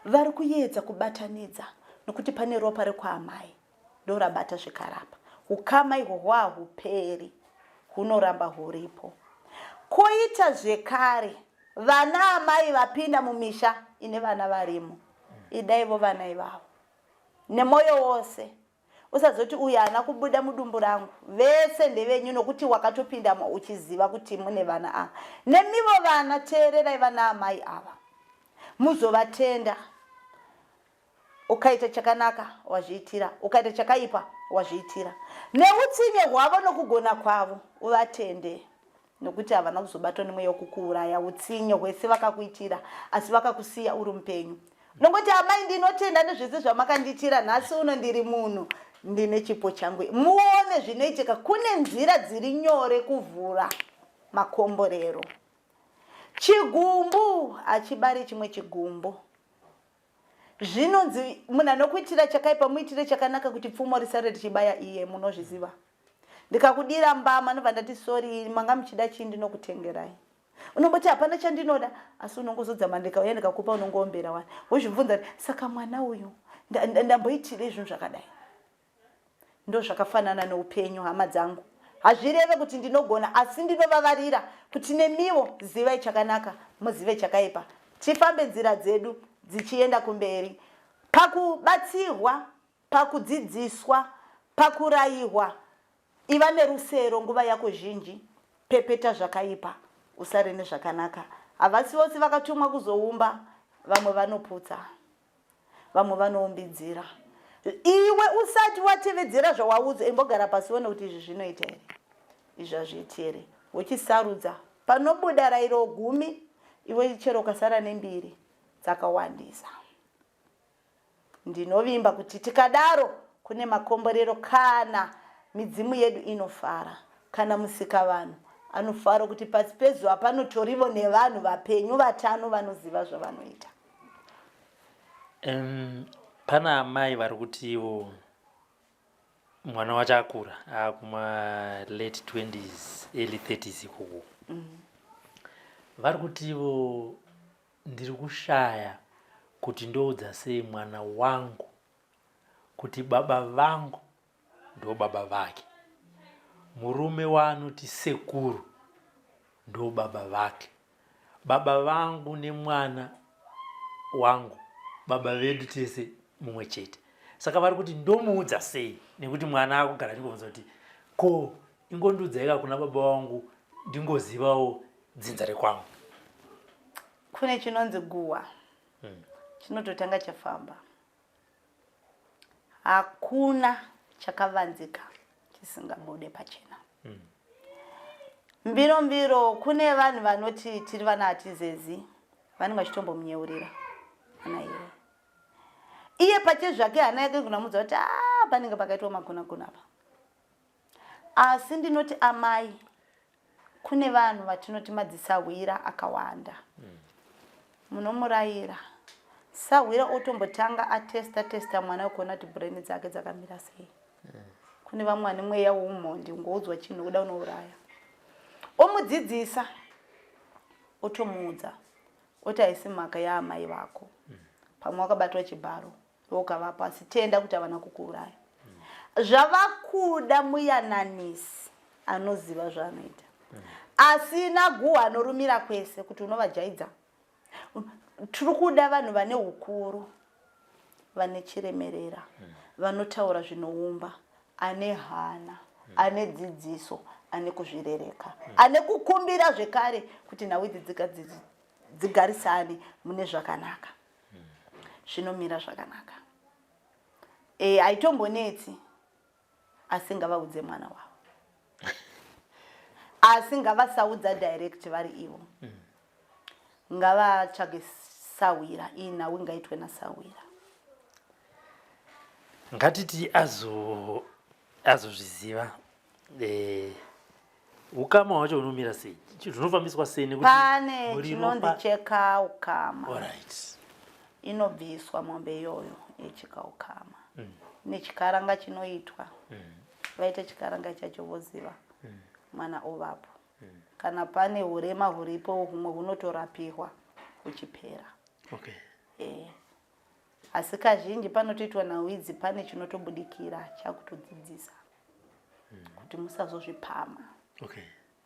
Vari kuedza kubatanidza nokuti pane ropa rekwaamai ndorabata zvikarapa. Ukama ihwo hwahuperi, hunoramba huripo. Koita zvekare vana amai vapinda mumisha ine vana varimo, idaivo vana ivavo nemoyo wose. Usazoti uyu haana kubuda mudumbu rangu, vese ndevenyu nokuti wakatopindamo uchiziva kuti mune vana ava. Nemivo vana teererai vana amai ava, muzovatenda. Ukaita chakanaka wazviitira, ukaita chakaipa wazviitira. Neutsinye hwavo nokugona kwavo uvatende, nokuti havana kuzobatwa nemweya wokukuuraya. Utsinye hwese vakakuitira, asi vakakusiya uri mupenyu. Nongoti amai ndinotenda nezvese zvamakandiitira, nhasi uno ndiri munhu, ndine chipo changu. Muone zvinoitika, kune nzira dziri nyore kuvhura makomborero. chigumbu achibari chimwe chigumbu. Zvinonzi munhu anokuitira chakaipa muitire chakanaka kuti pfumo risare richibaya iye, munozviziva. Ndikakudira mbama nobva ndati sorry, manga muchida chii ndinokutengerai. Unomboti hapana chandinoda, asi unongozodzama ndikauya ndikakupa unongoombera wani. Wozvibvunza saka mwana uyu ndamboitire izvinhu zvakadai. Ndo zvakafanana neupenyu hama dzangu. Hazvireve kuti ndinogona, asi ndinovavarira kuti nemiwo zivai chakanaka, muzive chakaipa. Tifambe nzira dzedu dzichienda kumberi. Pakubatsirwa, pakudzidziswa, pakurayirwa, iva nerusero nguva yako zhinji. Pepeta zvakaipa, usare nezvakanaka. Havasi vose vakatumwa kuzoumba, vamwe vanoputsa, vamwe vanoumbidzira. Iwe usati watevedzera zvawaudzwa, imbogara pasi uone kuti izvi zvinoita here, izvi hazviiti here. Uchisarudza panobuda rayiro 10, iwe chero ukasara ne2 dzakawandisa. Ndinovimba kuti tikadaro kune makomborero, kana midzimu yedu inofara, kana musika vanhu anofara kuti pasi pezuva panotorivo nevanhu vapenyu 5 vanoziva zvavanoita. Pana amai vari kuti ivo mwana wacho akura akuma late 20s early 30s ikoko. Vari kuti ivo ndiri kushaya kuti ndoudza sei mwana wangu kuti baba vangu ndo baba vake, murume waanoti sekuru ndo baba vake, baba vangu nemwana wangu baba vedu tese mumwe chete. Saka vari kuti ndomuudza sei, nekuti mwana akugara achingobvunza kuti ko ingondiudzaika kuna baba vangu ndingozivawo dzinza rekwangu. Kune chinonzi guwa, chinototanga chafamba. Hakuna chakavanzika chisingabude pachena. Mbiro kune vanhu vanoti tiri vana hatizezi, vanhu vachitombomunyeurira ana iye. Iye pache zvake hana yake kunamudza kuti panenge pakaitwa maguna apa. Asi ndinoti amai, kune vanhu vatinoti madzisahwira akawanda. Munomurayira sahwira otombotanga atesta mwana ukuona kuti brain dzake dzakamira sei. Kune vamwe vane mweya woumhondi, ungoudzwa chinhu kuda unouraya. Omudzidzisa, otomuudza, oti haisi mhaka yaamai vako. Pamwe wakabatwa chibharo, ukava pasi, tenda kuti havana kukuuraya. Zvavakuda muyananisi anoziva zvaanoita. Asina guwa anorumira kwese kuti unovajaidza. Tiri kuda vanhu vane hukuru, vane chiremerera, vanotaura zvinoumba, ane hana, ane dzidziso, ane kuzvirereka, ane kukumbira zvekare kuti nhau idzi dzigarisane mune zvakanaka. Zvinomira zvakanaka. Haitombonetsi, asi ngavaudze mwana wavo. Asi ngavasaudza direct vari ivo. Ngavatsvage sahwira, iyi nhau ngaitwe nasahwira. Ngatiti azozviziva ukama hwacho hunomira sei, zvinofambiswa sei nekuti pane chinonzi cheka ukama. Alright. Inobviswa mombe iyoyo yecheka ukama. Nechikaranga chinoitwa. Vaita chikaranga chacho voziva. Mwana ovapo. Kana pane hurema huripo humwe hunotorapiwa kuchipera. Okay. Asi kazhinji panotoitwa nhau idzi pane chinotobudikira chakutodzidzisa. Kuti musazozvipama. Okay.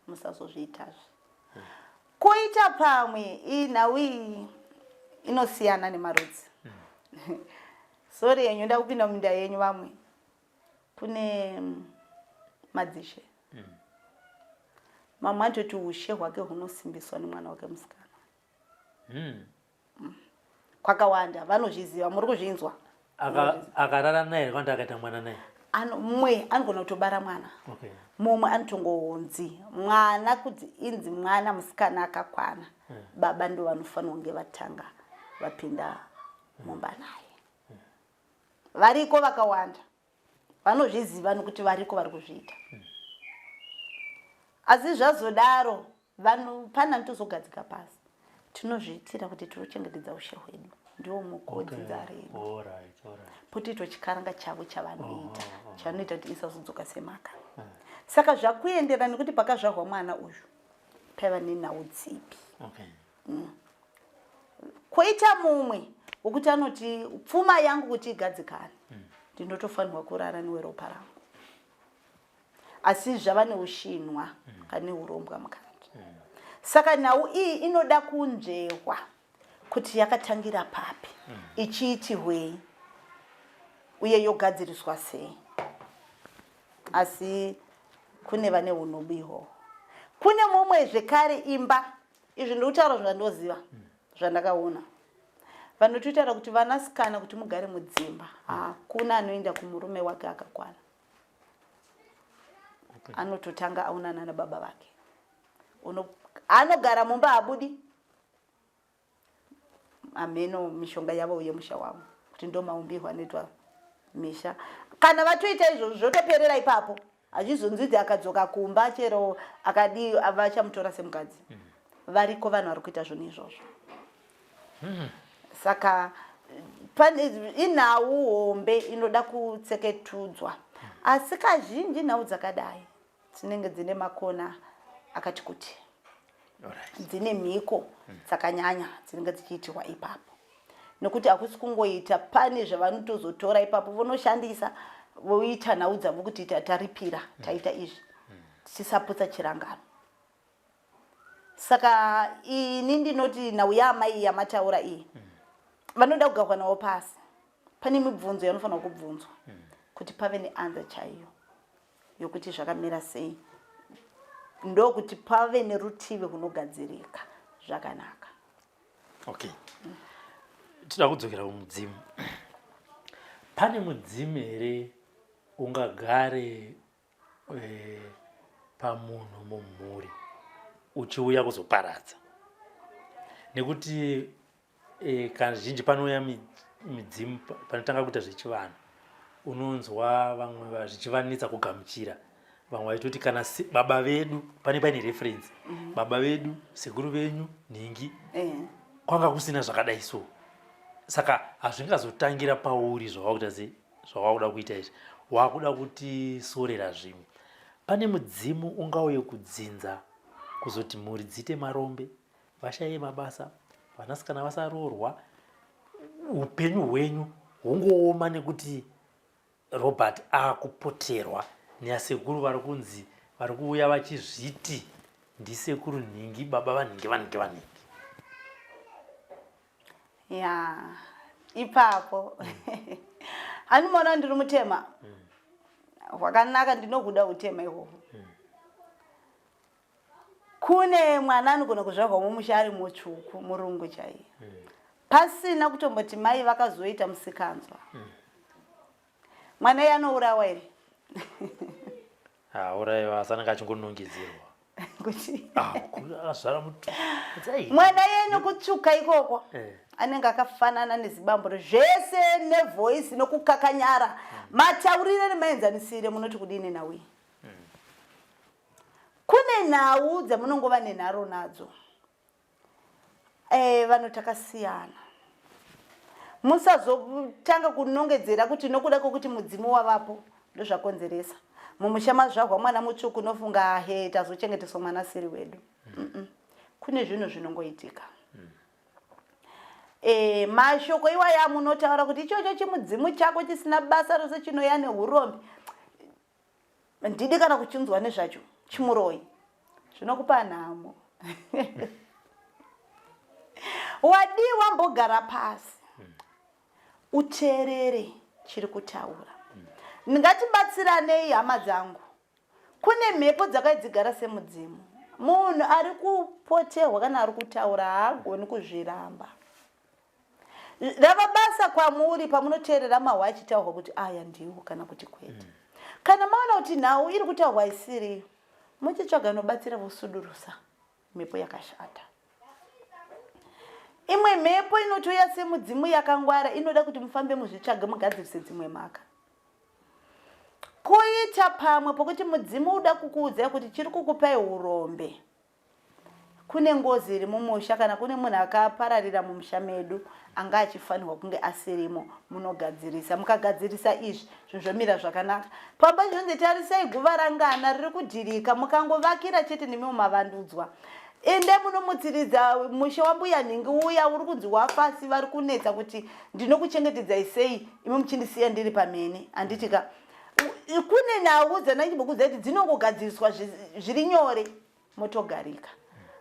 Musazozviitazve. Koita pamwe iyi nhau iyi inosiyana nemarudzi. Sorry yenyu nda kupinda munda yenyu vamwe. Kune madzishe. Mama andoti ushe hwake hunosimbiswa nemwana wake musikana. Kwakawanda vanozviziva, muri kuzvinzwa. Akarara naye kwanda akaita mwana naye. Mumwe anogona kutobara mwana. Okay. Mumwe anotongoonzi mwana kuti inzi mwana musikana akakwana. Baba ndo vanofanira kunge vatanga vapinda mumba naye. Variko vakawanda. Vanozviziva nokuti variko vari kuzviita. Asi zvazodaro vanhu pana tozogadzika pasi tinozviitira kuti tirochengetedza ushe hwedu ndiwo mukodzi dzaredu potitwa chikaranga chavo chavanoita chavanoita kuti isazodzoka semaka saka zvakuendera nekuti pakazvarwa mwana uyu paiva nenhau dzipi kwoita mumwe wokuti anoti pfuma yangu kuti igadzikane ndinotofanirwa kurara neweropa rangu asi zvava neushinwa kana neurombwa mukati saka nhau iyi inoda kunzvewa kuti yakatangira papi ichiitirwei uye yogadziriswa sei asi kune vane unobi ihwohwo kune mumwe zvekare imba izvi ndikutaura zvandoziva zvandakaona vanototaura kuti vanasikana kuti mugare mudzimba hakuna anoenda kumurume wake akakwana anototanga aunana nababa vake anogara mumba habudi ameno mishonga yavo yemusha wavo kuti ndo maumbirwa anoitwa misha kana vatoita izvozvo zvotoperera ipapo hazvizonzwidzi akadzoka kumba chero akadi vachamutora semukadzi variko vanhu vari kuita zvoni izvozvo saka inhau hombe inoda kutseketudzwa asi kazhinji nhau dzakadai dzinenge dzine makona akati kuti dzine mhiko dzakanyanya dzinenge dzichiitirwa ipapo nekuti hakusi kungoita pane zvavanotozotora ipapo vonoshandisa voita nhau dzavo kuti taripira taita izvi tisaputsa chirangano saka ini ndinoti nhau yaamai yamataura iyi vanoda kugarwa navo pasi pane mibvunzo yanofanira kubvunzwa kuti pave neanza chaiyo yokuti zvakamira sei ndokuti pave nerutivi runogadzirika zvakanaka tinoda kudzokera kumudzimu pane mudzimu here ungagare pamunhu mumhuri uchiuya kuzoparadza nekuti kazhinji panouya midzimu panotanga kuita zvechivanhu unonzwa vamwe zvichivanetsa kugamuchira vamwe vaitoti kana baba vedu paine reference baba vedu sekuru venyu nhingi kwanga kusina zvakadai so saka hazvingazotangira pauri zvavakuda kuita izvi wakuda kuti sorera zvimwe pane mudzimu ungauye kudzinza kuzoti mhuri dziite marombe vashaye mabasa vanasikana vasaroorwa upenyu hwenyu hungooma nekuti Robert akupoterwa neasekuru vari kunzi vari kuuya vachizviti ndisekuru nhingi baba vanhingi ya ipapo hanimona ndiri mutema hwakanaka ndinoguda utema ihwohwo kune mwana anogona kuzvarwa mumusha ari mutsvuku murungu chaiye pasina kutomboti mai vakazoita musikanzwa mwana iye anourawa here urayiwa asanenge achingonongedzerwa kuti mwana iye nokutsvuka ikoko anenge akafanana nezibamburo zvese nevhoisi nokukakanyara mataurire nemaenzanisire munoti kudini nawi kune nhau dzamunongova nenharo nadzo vanhu takasiyana musazotanga kunongedzera kuti nokuda kwokuti mudzimu wavapo ndozvakonzeresa mumusha mazvarwa mwana mutsvuku nofunga he tazochengeteswa mwana siri wedu kune zvinhu zvinongoitika mashoko iwaya munotaura kuti ichocho chimudzimu chako chisina basa rose chinoya neurombi ndidi kana kuchinzwa nezvacho chimuroyi zvinokupa nhamo wadiwa mbogara pasi uteerere chiri kutaura ngatibatsiranei hama dzangu kune mhepo dzakaidzigara semudzimu munhu ari kupoterwa kana ari kutaura haagoni kuzviramba rava basa kwamuri pamunoteerera mahwa achitaurwa kuti aya ndiwo kana kuti kwete kana maona kuti nhau iri kutaurwa isiriyo muchitsvaga nobatsira vosudurusa mhepo yakashata imwe mhepo inotoya semudzimu yakangwara inoda kuti mufambe muzvitsvaga mugadzirise dzimwe mhaka kuita pamwe pokuti mudzimu uda kukuudzai kuti chiri kukupai urombe kune ngozi iri mumusha kana kune munhu akapararira mumusha medu anga achifanirwa kunge asirimo munogadzirisa. Mukagadzirisa izvi zvinhu zvomira zvakanaka. Pamba zvonzi tarisai guva rangana riri kudhirika mukangovakira chete nemi mavandudzwa. Ende munomutsiridza musha wambuya nhingi uya uri kunzi wafasi vari kunetsa kuti ndinokuchengetedzai sei imi muchindisiya ndiri pamene. Anditika kune nhau dzanachimbokuudza kuti dzinongogadziriswa zviri nyore motogarika.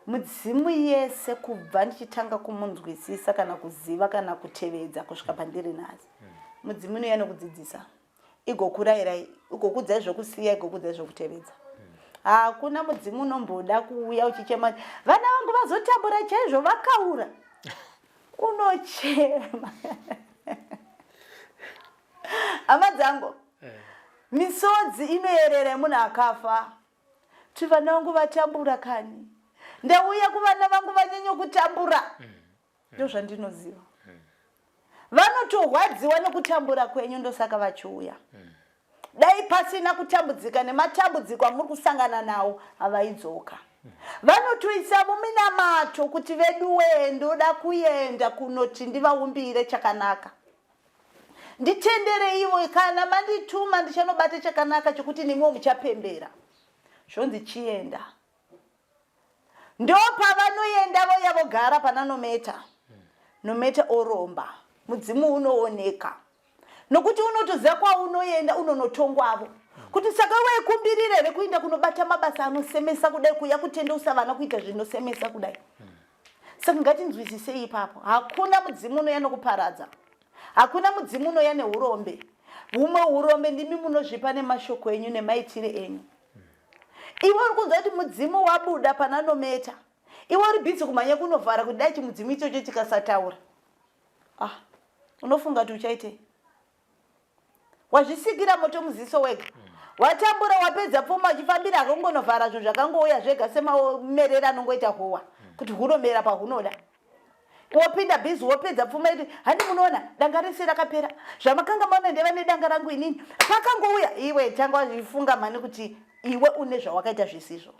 Mudzimu yese kubva ndichitanga kumunzwisisa kana kuziva kana kutevedza kusvika pandiri nhasi. Mudzimu unoya nokudzidzisa igokurayirai igokudzai zvokusiya igokudzai zvokutevedza. Hakuna mudzimu unomboda kuuya uchichema vana vangu vazotambura chaizvo vakaura. Unochema. Hama dzangu, misodzi inoyerera munhu akafa. Kuti vana vangu vatambura kani. Ndauya kuvana vangu vanyanya kutambura. Ndizvo zvandinoziva. Vanotorwadziwa nekutambura kwenyu ndosaka vachiuya. Dai pasina kutambudzika nematambudziko amuri kusangana nawo avaidzoka. Vanotoisa muminamato kuti veduwe ndoda kuenda kunoti ndivaumbire chakanaka. Nditendere ivo kana mandituma ndichanobate chakanaka chokuti nimwe muchapembera. Zvonzi chienda. Ndopavanoenda voya vogara pananometa. Nometa oromba. Mudzimu unooneka. Nokuti unotoziva kwaunoenda unonotongwavo. Kuti saka waikumbirire rekuenda kunobata mabasa anosemesa kudai kuya kutendeusa vana kuita zvinosemesa kudai. Saka ngatinzwisisei ipapo. Hakuna mudzimu unoya nokuparadza. Hakuna mudzimu unoya neurombe. Humwe urombe ndimi munozvipa nemashoko enyu nemaitire enyu. Iwe uri kunzwa kuti mudzimu wabuda pananometa. Iwe uri bhizi kumhanya kunovhara kuti dai chimudzimu ichocho chikasataura. Unofunga kuti uchaitei? Wazvisikira moto muziso wega. Watambura wapedza pfuma achifambira akangonovhara zvinhu zvakangouya zvega semamerera anongoita huwa. Kuti hunomera pahunoda. Wopinda bhizi wopedza pfuma iti handi munoona danga rese rakapera. Zvamakanga maona ndeva nedanga rangu inini. Pakangouya iwe tanga wazvifunga mani kuti iwe une zvawakaita zvisizvo.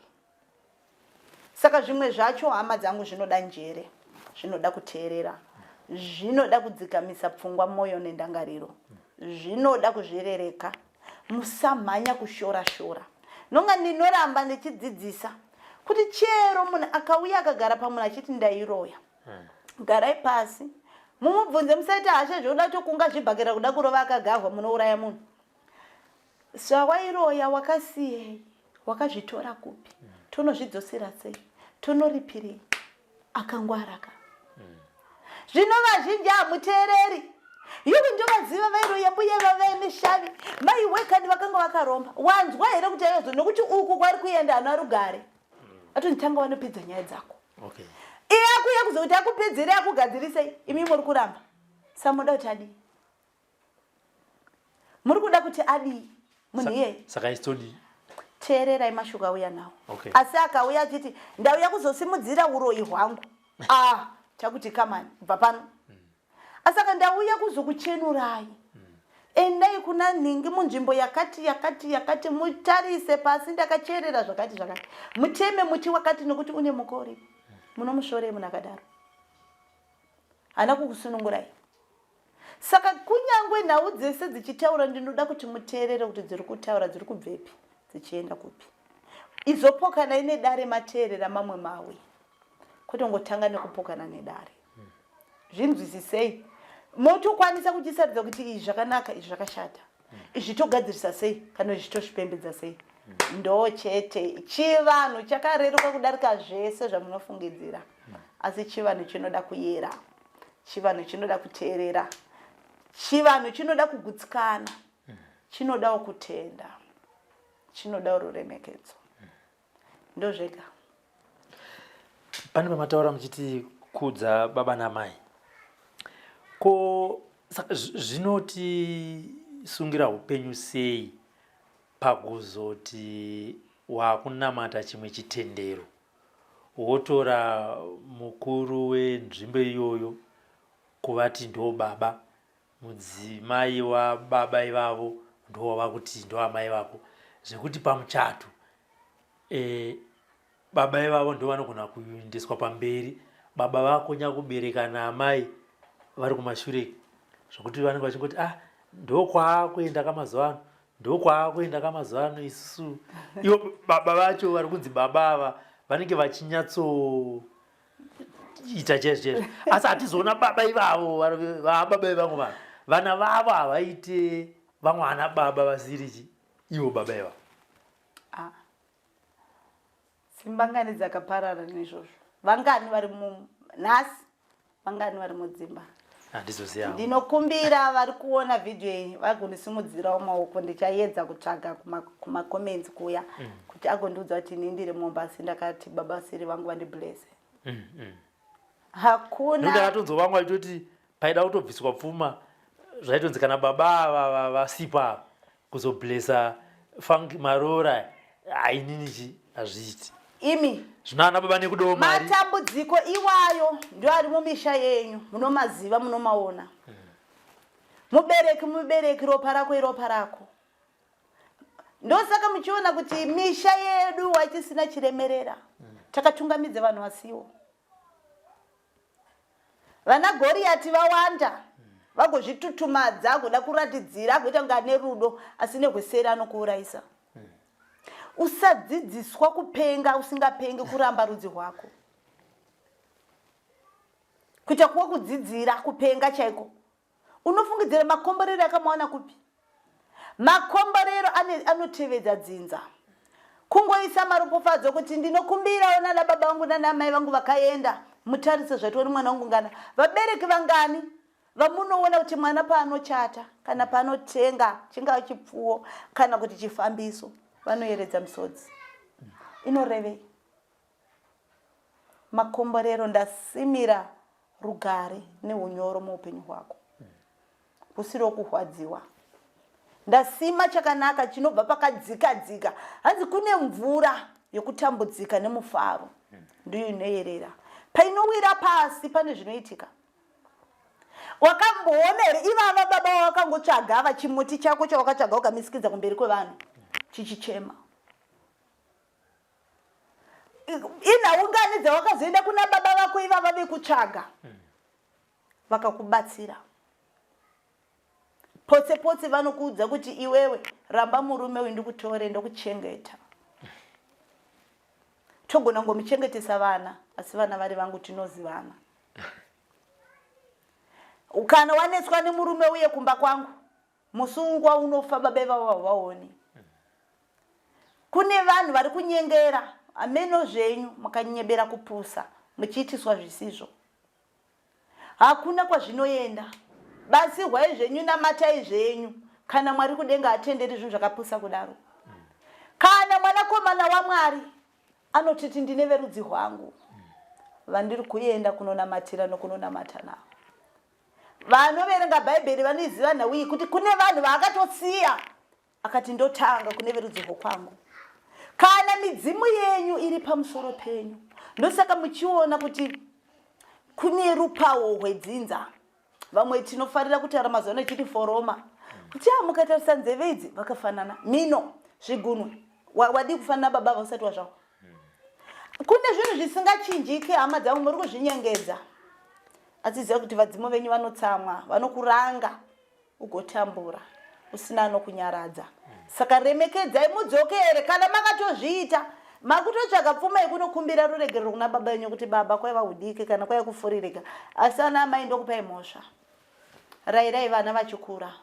Saka zvimwe zvacho hama dzangu zvinoda njere. Zvinoda kuteerera. Zvinoda kudzikamisa pfungwa moyo nendangariro. Zvinoda kuzvirereka. Musamhanya kushora-shora. Nonga ndinoramba ndichidzidzisa kuti chero munhu akauya akagara pamunhu achiti ndairoya. Garai pasi. Mumubvunze musati hasha zvoda tokunga zvibhakira kuda kurova akagarwa munouraya munhu. Zvawairoya wakasiyei? Wakazvitora kupi? Tonozvidzosera sei? Tonoripirei? Akangwara ka. Zvino vazhinji hamuteereri. Iwe ndovaziva vairoya mbuya vavaine shavi. Mai wekani vakanga vakaromba. Wanzwa here kuti ayozo nokuti uku kwari kuenda hano arugare. Atonditanga vanopedza nyaya dzako. Okay. Iye akuya kuzokuti akupedzere akugadzirisei. Imi muri kuramba. Samuda kuti adi. Muri kuda kuti adi. Munhu iye. Saka istodi. Teererai mashoko auya nawo. Okay. Asi akauya achiti ndauya kuzosimudzira uroyi hwangu. Chakuti kamani kubva pano. Asaka ndauya kuzokuchenurai. Endai kuna nhingi munzvimbo yakati mutarise pasi ndakacherera zvakati. Muteme muti wakati nokuti une mukori. Munomushorei munhu akadaro. Hana kukusunungurai. Saka kunyangwe nhau dzese dzichitaura ndinoda kuti muteerere kuti dziri kutaura dziri kubvepi dzichienda kupi. Izopokana ine dare mateerera mamwe mawe. Kuti ngotanga nekupokana nedare. Zvinzwisisei. Motokwanisa kuchisaridza kuti izvi zvakanaka izvi zvakashata. Izvi togadzirisa sei kana izvi tozvipembedza sei. Ndo chete chivanhu chakareruka kudarika zvese zvamunofungidzira. Asi chivanhu chinoda kuyera. Chivanhu chinoda kuteerera. Chivanhu chinoda kugutsikana. Chinodawo kutenda. Chinodawo ruremekedzo. Ndo zvega. Pane pamataura muchiti kudza baba namai. Ko zvinoti sungira upenyu sei pakuzoti wakunamata chimwe chitendero wotora mukuru wenzvimbo iyoyo kuvati ndo baba, mudzimai wababa ivavo ndo wakuti ndo amai vako, zvekuti pamuchato baba vavo ndo vanogona kuendeswa pamberi. Baba vako nyakubereka naamai vari kumashure zvokuti vanenge vachingoti ndokwakuenda kamazuva ano isusu. Ivo baba vacho vari kunzi baba ava vanenge vachinyatsoita chaizvo. Asi hatizoona baba ivavo baba ivangu vanhu vana vavo havaite vamwe vana baba vasirichi ivo baba ivavo. Simbangani dzakaparara nezvozvo. Vangani vari nhasi, vangani vari mudzimba. Handizoziva. Ndinokumbira vari kuona video iyi vagondisimudzirawo maoko, ndichaedza kutsvaga kumacomments kuya kuti agondiudza kuti ini ndiri muMombasa ndakati baba siri vangu vandiblesse. Hakuna. Ndakatonzwa vamwe vachiti paida kutobviswa pfuma zvaitonzi kana baba vasipa kuzoblessa Funky Marora inini hazviiti. Imi zvinoana baba nekudawo mari. Matambudziko iwayo ndio ari mumisha yenyu, munomaziva munomaona. Mubereki ropa rako. Ndosaka muchiona kuti misha yedu wachisina chiremerera. Takatungamidza vanhu vasiwo. Vana Goriati vawanda. Vagozvitutumadza kuda kuratidzira kuita ngane rudo asi negwesera anokuuraisa. Usadzidziswa kupenga usingapengi kuramba rudzi rwako. Kuita kuwa kudzidzira kupenga chaiko. Unofungidzira makomborero akamaona kupi? Makomborero anotevedza dzinza. Kungoisa maropafadzo kuti ndinokumbira ona na baba vangu na mai vangu vakaenda mutarise zvatori mwana wangu ngana. Vabereki vangani vamunoona kuti mwana paanochata kana paanotenga chingava chipfuwo kana kuti chifambiso vanoyeredza misodzi. Inorevei? Makomborero ndasimira rugare neunyoro muupenyu hwako. Usiro kuhwadziwa. Ndasima chakanaka chinobva pakadzika. Hanzi kune mvura yokutambudzika nemufaro. Ndiyo inoyerera. Painowira pasi pane zvinoitika. Wakamboona here ivava baba wakangotsvaga vachimuti chako chawakatsvaga ukamisikidza kumberi kwevanhu chichichema. Inhaungani dzawakazoenda kuna baba vako ivava vekutsvaga vakakubatsira. Potse vanokuudza kuti iwewe ramba murume uyu ndikutore ndokuchengeta. Togona ngomuchengetesa vana asi vana vari vangu tinozivana. Ukana wanetswa nemurume uye kumba kwangu musungwa unofa baba vavo vaoni. Kune vanhu vari kunyengera ameno zvenyu makanyebera kupusa muchiitiswa zvisizvo. Hakuna kwazvinoenda. Basi hwai zvenyu namatai zvenyu kana Mwari kudenga atenderi zvinhu zvakapusa kudaro. Kana mwanakomana waMwari anotiti ndine verudzi rwangu vandiri kuenda kunonamatira nokunonamata navo. Vanoverenga Bhaibheri vanoiziva nhau iyi kuti kune vanhu vaakatosiya akati ndotanga kune verudzi rwokwangu. Kana midzimu yenyu iri pamusoro penyu ndosaka muchiona kuti kune rupawo rwedzinza. Vamwe tinofarira kuti Ramazani chiti foroma. Kuti mukatarisa nzeve idzi vakafanana. Mino zvigunwe. Wadi kufanana baba vasati wazvawo. Kune zvinhu zvisingachinjike hama dzangu muri kuzvinyengedza. Aziziva kuti vadzimu venyu vanotsamwa, vanokuranga ugotambura usina anokunyaradza. Saka remekedzai mudzokere kana makatozviita. Makutotsvaga pfuma yekunokumbira ruregerero kuna baba venyu kuti baba kwaiva hudike kana kwaiva kufuririka. Asi ana amai ndokupai mhosva. Rayirai vana vachikura.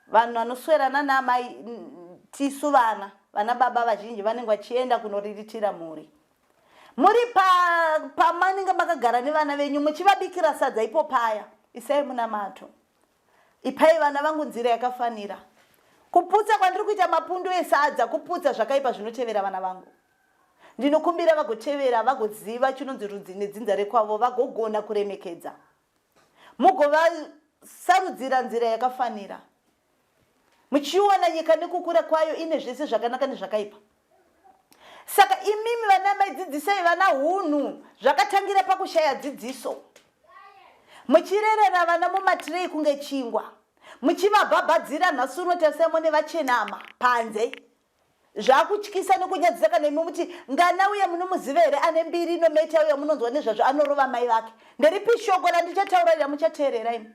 Vanhu vanoswerana naamai tisu vana baba vazhinji vanenge vachienda kunoriritira mhuri. Muri pamanenge makagara nevana venyu muchivabikira sadza ipo paya. Isai munamato. Ipai vana vangu nzira yakafanira. Kuputsa kwandiri kuita mapundo esadza kuputsa zvakaipa zvinotevera vana vangu. Ndinokumbira vagotevera vagoziva chinonzi rudzi nedzinza rekwavo vagogona kuremekedza. Mugovasarudzira nzira yakafanira. Muchiona nyika nekukura kwayo ine zvese zvakanaka nezvakaipa. Saka imimi vana maidzidzisai vana hunhu zvakatangira pakushaya dzidziso. Muchirerera vana mumatirei kunge chingwa. Muchivabhabhadzira nhasi unotasemo nevachenama panze. zvakutyisa nokunyadzisa kana imi muti ngana uya munomuzivere ane mbiri inometa uya munonzwa nezvazvo anorova mai vake nderipi shoko randichataurira muchateerera imi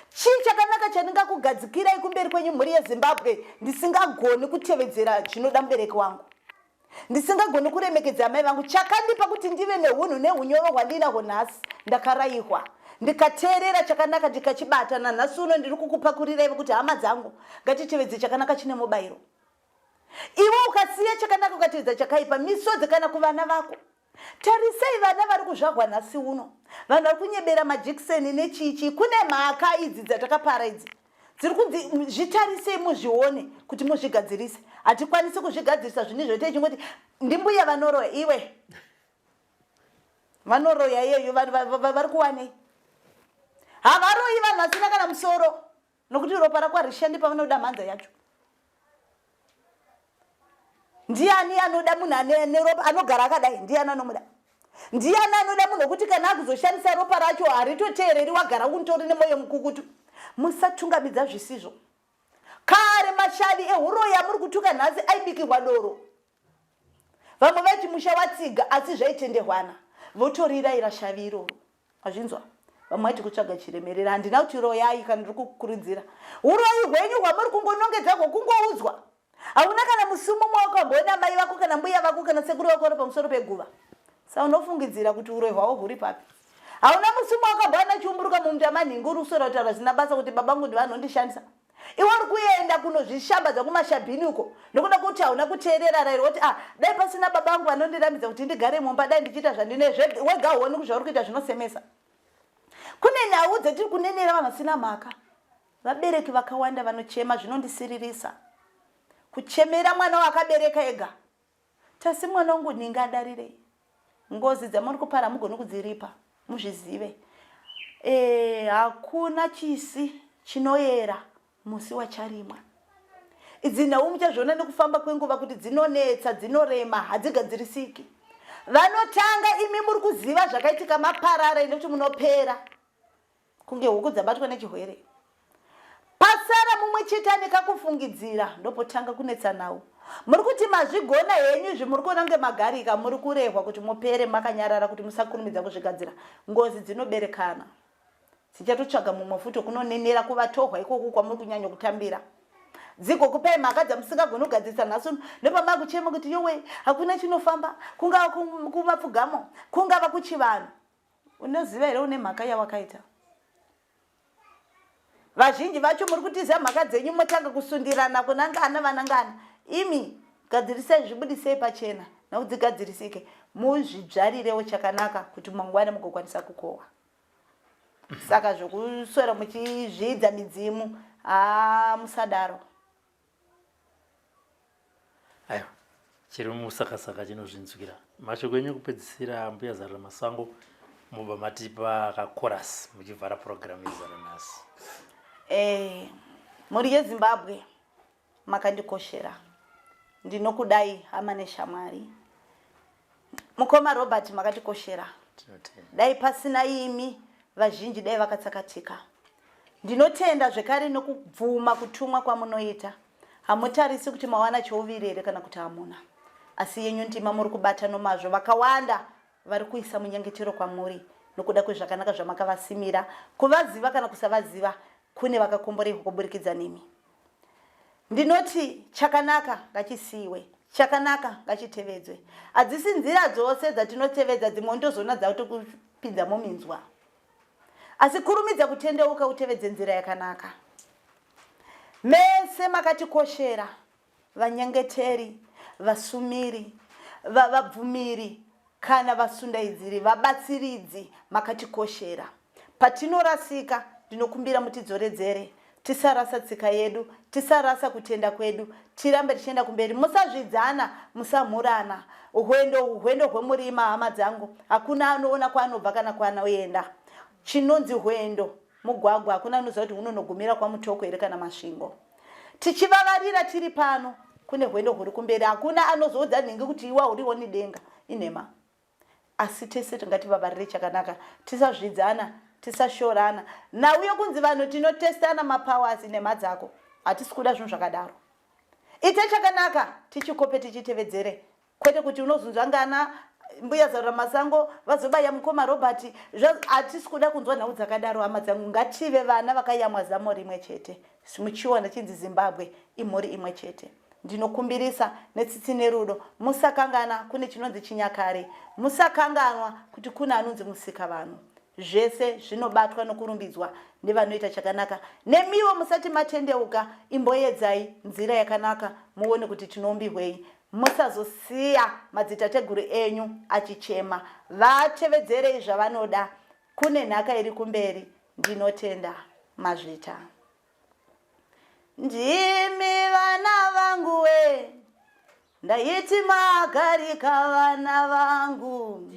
chii chakanaka chandingakugadzikirai kumberi kwenyu mhuri yeZimbabwe ndisingagoni kutevedzera zvinoda mubereki wangu ndisingagoni kuremekedza mai vangu chakandipa kuti ndive neunhu neunyoro hwandinahwo nhasi ndakarayihwa ndikateerera chakanaka ndikachibata nanhasi uno ndiri kukupakurirai kuti hama dzangu ngatitevedze chakanaka chine mubayiro iwe ukasiya chakanaka ukatevedza chakaipa misodzi kana kuvana vako tarisei vana vari kuzvagwa nhasi uno vanhu vari kunyebera majekiseni nechichi kune mhaka idzi dzatakapara idzi dziri kunzi zvitarisei muzvione kuti muzvigadzirise hatikwanisi kuzvigadzirisa zvinizvo techingoti ndimbuya vanoroya iwe vanoroya iyeyo vari kuwanei havaroyi vanhu vasina kana musoro nokuti ropa rako harishandi pavanoda mhanza yacho ndiani anoda munhu ane ropa anogara akadai ndiani anomuda ndiani anoda munhu wekuti kana akuzoshandisa ropa racho haritoteereri wagara unitori nemwoyo mukukutu musatungamidza zvisizvo kare mashavi ehuroya muri kutuka nhasi aibikirwa doro vamwe vaiti musha watsiga asi zvaitendehwana votorirayira shavi iroro azvinzwa vamwe vaiti kutsvaga chiremerera handina kuti royai kana ndiri kukurudzira uroyi hwenyu hwamuri kungonongedza hwokungoudzwa hauna kana musumo mwawakamboona mai vako kana mbuya vako kana sekuru vako vari pamusoro peguva sa unofungidzira kuti uroyi hwavo huri papi hauna musumo wakamboona chiumburuka mumunda manhingi uri kusora kutaura zina basa kuti babangu ndivanondishandisa iwe uri kuenda kunozvishambadza kumashabhini uko ndokuda kuti hauna kuteerera rairo kuti dai pasina babangu vanondirambidza kuti ndigare mumba dai ndichiita zvandine wega huoni kuzvauri kuita zvinosemesa kune nhau dzetiri kunenera vanhu vasina mhaka vabereki vakawanda vanochema zvinondisiririsa kuchemera mwana wakabereka ega tasi mwana wangu ndingadarirei ngozi dzamuri kupara mugoni kudziripa muzvizive hakuna chisi chinoyera musi wacharimwa idzi nhau muchazviona nekufamba kwenguva kuti dzinonetsa dzinorema hadzigadzirisiki vanotanga imi muri kuziva zvakaitika maparara inokuti munopera kunge huku dzabatwa nechirwere pasara mumwe chete anekakufungidzira ndopotanga kunetsa nhau muri kuti mazvigona henyu zvimuri kuona kunge magarika muri kurehwa kuti mupere makanyarara kuti musakurumidza kuzvigadzira ngozi dzinoberekana dzichatotsvaga mumwe futi kunonenera kuvatohwa ikoko kwamuri kunyanya kutambira dzigokupai mhaka dzamusingagoni kugadzirisa nhasi ndopamba kuchema kuti yowe hakuna chinofamba kungava kumapfugamo kungava kuchivanhu unoziva here une mhaka yawakaita vazhinji vacho muri kutiza mhaka dzenyu motanga kusundirana kunangana vanangana imi gadzirisai zvibudisei pachena nakudzigadzirisike muzvidzvarirewo chakanaka kuti mangwana mugokwanisa kukohwa saka zvokuswera muchizvidza midzimu musadaro aiwa chiri musakasaka chinozvinzwira mashoko enyu kupedzisira mbuya Zarira Masango mubva matipa kakorasi muchivhara purogiramu yezara nhasi mhuri yeZimbabwe makandikoshera ndinokudai hama neshamwari mukoma Robert makatikoshera dai pasina imi vazhinji dai vakatsakatika ndinotenda zvekare nokubvuma kutumwa kwamunoita hamutarisi kuti mawana chouviri here kana kuti hamuna asi yenyu ndima muri kubata nomazvo vakawanda vari kuisa munyengetero kwamuri nokuda kwezvakanaka zvamakavasimira kuvaziva kana kusavaziva kune vakakomborehwa kuburikidza nemi ndinoti chakanaka ngachisiyiwe chakanaka ngachitevedzwe hadzisi nzira dzose dzatinotevedza dzimwe ndozona dzakutokupinza muminzwa asi kurumidza kutendeuka utevedze nzira yakanaka mese makatikoshera vanyengeteri vasumiri vabvumiri kana vasundaidziri vabatsiridzi makatikoshera patinorasika ndinokumbira mutidzoredzere tisarasa tsika yedu tisarasa kutenda kwedu tirambe tichienda kumberi musazvidzana musamhurana uhwendo hwemurima hama dzangu hakuna anoona kwaanobva kana kwaanoenda chinonzi hwendo mugwagwa hakuna anoziva kuti unonogumira kwamutoko here kana masvingo tichivavarira tiri pano kune hwendo huri kumberi hakuna anozoudza nhingi kuti iwa uriwo nidenga inhema asi tese tingativavarire chakanaka tisazvidzana tisashorana nauyo kunzi vanhu tinotestana mapowers nemha dzako hatisi kuda zvinhu zvakadaro ite chakanaka tichikope tichitevedzere, kwete kuti unozunzwa ngana mbuya Zarura Masango vazobaya mukoma Robert. Hatisi kuda kunzwa nhau dzakadaro. Hama dzangu, ngative vana vakayamwa zamo rimwe chete. Muchiona chinzi Zimbabwe imhuri imwe chete. Ndinokumbirisa netsitsi nerudo, musakangana kune chinonzi chinyakare, musakanganwa kuti kuna anonzi musika vanhu. Zvese zvinobatwa nokurumbidzwa nevanoita chakanaka. Nemiwo musati matendeuka, imboyedzai nzira yakanaka muone kuti tinombihwei. Musazosiya madzitateguru enyu achichema. Vatevedzerei zvavanoda, kune nhaka iri kumberi. Ndinotenda. Mazvita. Ndimi vana vangu we, ndaiti magarika vana vangu,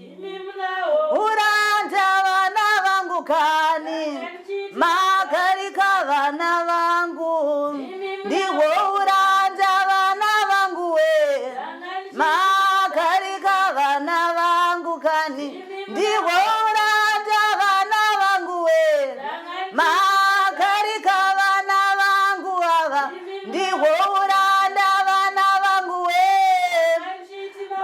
uranda vana vangu kani, magarika vana vangu, ndiwo uranda vana vangu we, magarika vana vangu kani, ndiwo uranda vana vangu we, magarika vana vangu ava, ndiwo uranda vana vangu we,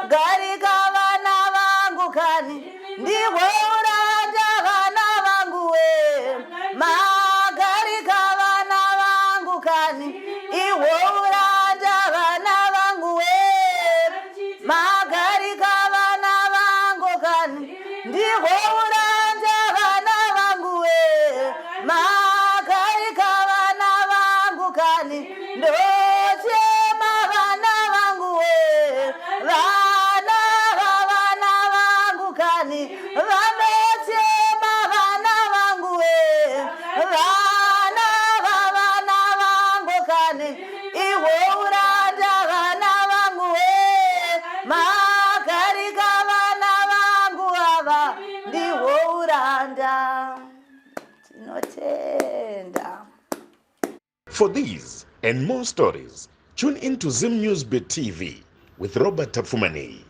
magarika vana vangu kani, ndiwo uranda vana vangu we, magarika vana vangu kani, iwo uranda vana vangu we, magarika vana vangu kani, ndiwo uranda vana vangu we, magarika vana vangu kani, ndochema vana vangu we, vana vangu kani, vanochema vana vangu we, vana vangu kani, iwo uranda vana vangu we, magarika vana vangu ava, ndiwo uranda. Tinotenda. For these and more stories, tune in to Zim News Beat TV with Robert Tafumani.